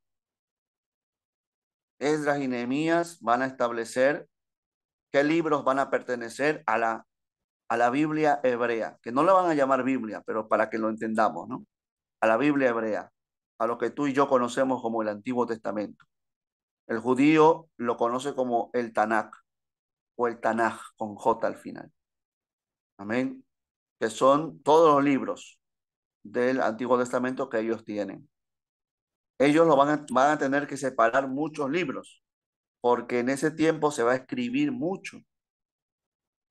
A: Esdras y Nehemías van a establecer qué libros van a pertenecer a la Biblia hebrea, que no la van a llamar Biblia, pero para que lo entendamos, ¿no? A la Biblia hebrea, a lo que tú y yo conocemos como el Antiguo Testamento. El judío lo conoce como el Tanakh o el Tanaj con J al final. Amén. Que son todos los libros del Antiguo Testamento que ellos tienen. Ellos van a tener que separar muchos libros, porque en ese tiempo se va a escribir mucho.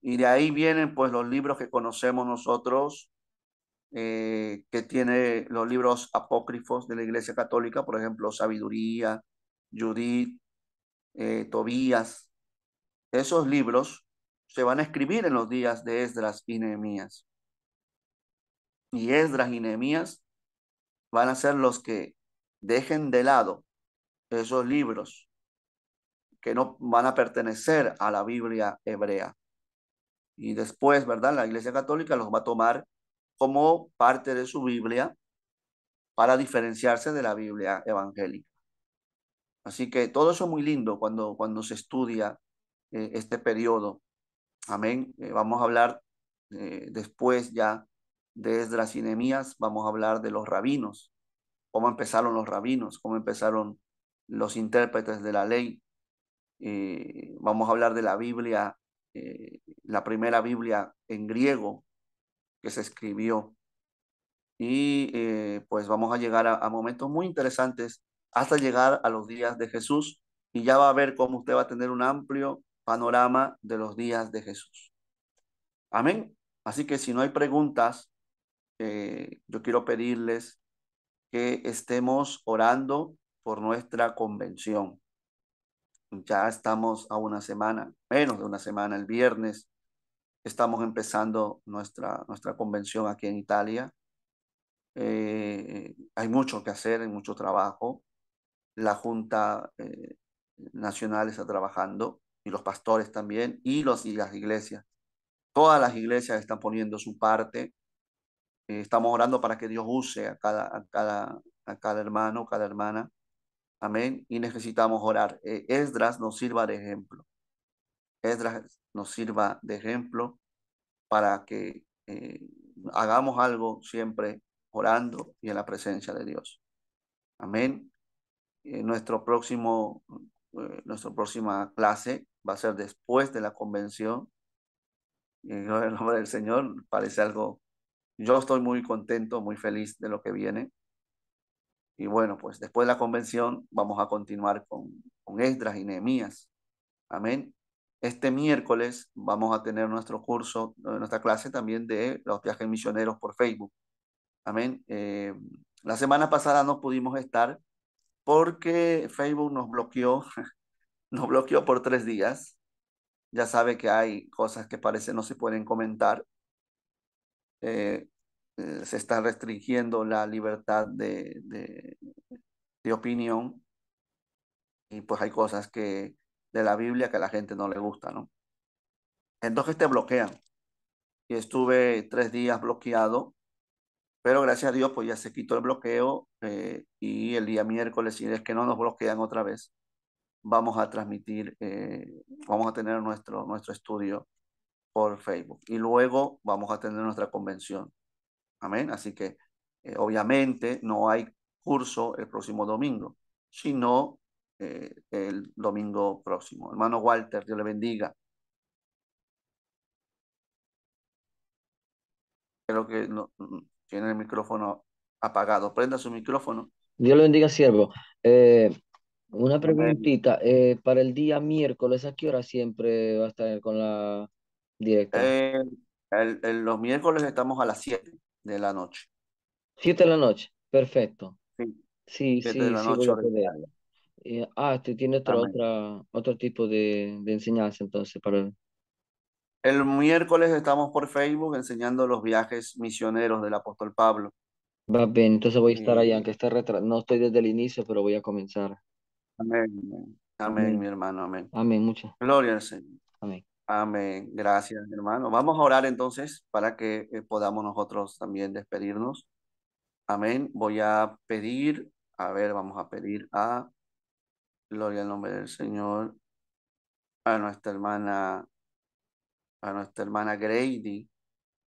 A: Y de ahí vienen pues los libros que conocemos nosotros, que tiene los libros apócrifos de la Iglesia Católica, por ejemplo, Sabiduría, Judith, Tobías. Esos libros se van a escribir en los días de Esdras y Nehemías. Y Esdras y Nehemías van a ser los que dejen de lado esos libros que no van a pertenecer a la Biblia hebrea. Y después, ¿verdad? La Iglesia Católica los va a tomar como parte de su Biblia para diferenciarse de la Biblia evangélica. Así que todo eso es muy lindo cuando se estudia este periodo. Amén. Vamos a hablar después ya de Esdras y Nehemías, vamos a hablar de los rabinos, cómo empezaron los rabinos, cómo empezaron los intérpretes de la ley. Vamos a hablar de la Biblia, la primera Biblia en griego que se escribió. Y pues vamos a llegar a momentos muy interesantes hasta llegar a los días de Jesús y ya va a ver cómo usted va a tener un amplio panorama de los días de Jesús. Amén. Así que si no hay preguntas, yo quiero pedirles que estemos orando por nuestra convención. Ya estamos a una semana, menos de una semana, el viernes estamos empezando nuestra convención aquí en Italia. Hay mucho que hacer, hay mucho trabajo. La Junta Nacional está trabajando y los pastores también y las iglesias. Todas las iglesias están poniendo su parte. Estamos orando para que Dios use a cada hermano, cada hermana. Amén. Y necesitamos orar. Esdras nos sirva de ejemplo. Esdras nos sirva de ejemplo para que hagamos algo siempre orando y en la presencia de Dios. Amén. Nuestra próxima clase va a ser después de la convención. En el nombre del Señor, parece algo. Yo estoy muy contento, muy feliz de lo que viene. Y bueno, pues después de la convención vamos a continuar con Esdras y Nehemías. Amén. Este miércoles vamos a tener nuestro curso, nuestra clase también de los viajes misioneros por Facebook. Amén. La semana pasada no pudimos estar porque Facebook nos bloqueó, nos bloqueó por 3 días. Ya sabe que hay cosas que parece no se pueden comentar. Eh, Se está restringiendo la libertad de opinión y pues hay cosas de la Biblia que a la gente no le gusta, ¿no? Entonces te bloquean. Y estuve 3 días bloqueado, pero gracias a Dios pues ya se quitó el bloqueo y el día miércoles, si es que no nos bloquean otra vez, vamos a transmitir, vamos a tener nuestro estudio por Facebook y luego vamos a tener nuestra convención. Amén. Así que obviamente no hay curso el próximo domingo, sino el domingo próximo. Hermano Walter, Dios le bendiga. creo que tiene el micrófono apagado. Prenda su micrófono.
D: Dios lo bendiga, siervo. Eh, una
A: Amén.
D: preguntita. Para el día miércoles, ¿a qué hora siempre va a estar con la directa?
A: Eh, los miércoles estamos a las 7 de la noche.
D: 7 de la noche. Perfecto.
A: Sí,
D: Sí,
A: 7 de
D: sí,
A: la
D: sí
A: noche
D: voy a
A: hora
D: poder.
A: Italia.
D: Este tiene
A: Amén.
D: otro tipo de enseñanza entonces para.
A: El miércoles estamos por Facebook enseñando los viajes misioneros del apóstol Pablo.
D: Va bien, entonces voy a estar ahí,
A: Y
D: aunque esté no estoy desde el inicio, pero voy a comenzar.
A: amén, amén, amén, mi
D: Amén.
A: hermano, amén.
D: Amén, muchas.
A: Gloria al Señor.
D: Amén.
A: Amén. Gracias, mi hermano. Vamos a orar entonces para que podamos nosotros también despedirnos. Amén. Voy a pedir, a ver, vamos a pedir gloria al nombre del Señor, a nuestra hermana Grady.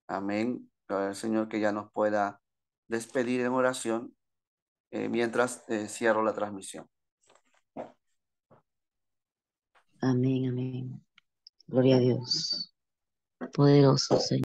A: Amén. Gloria al Señor que ya nos pueda despedir en oración mientras cierro la transmisión.
C: Amén, amén. Gloria a Dios. Poderoso Señor.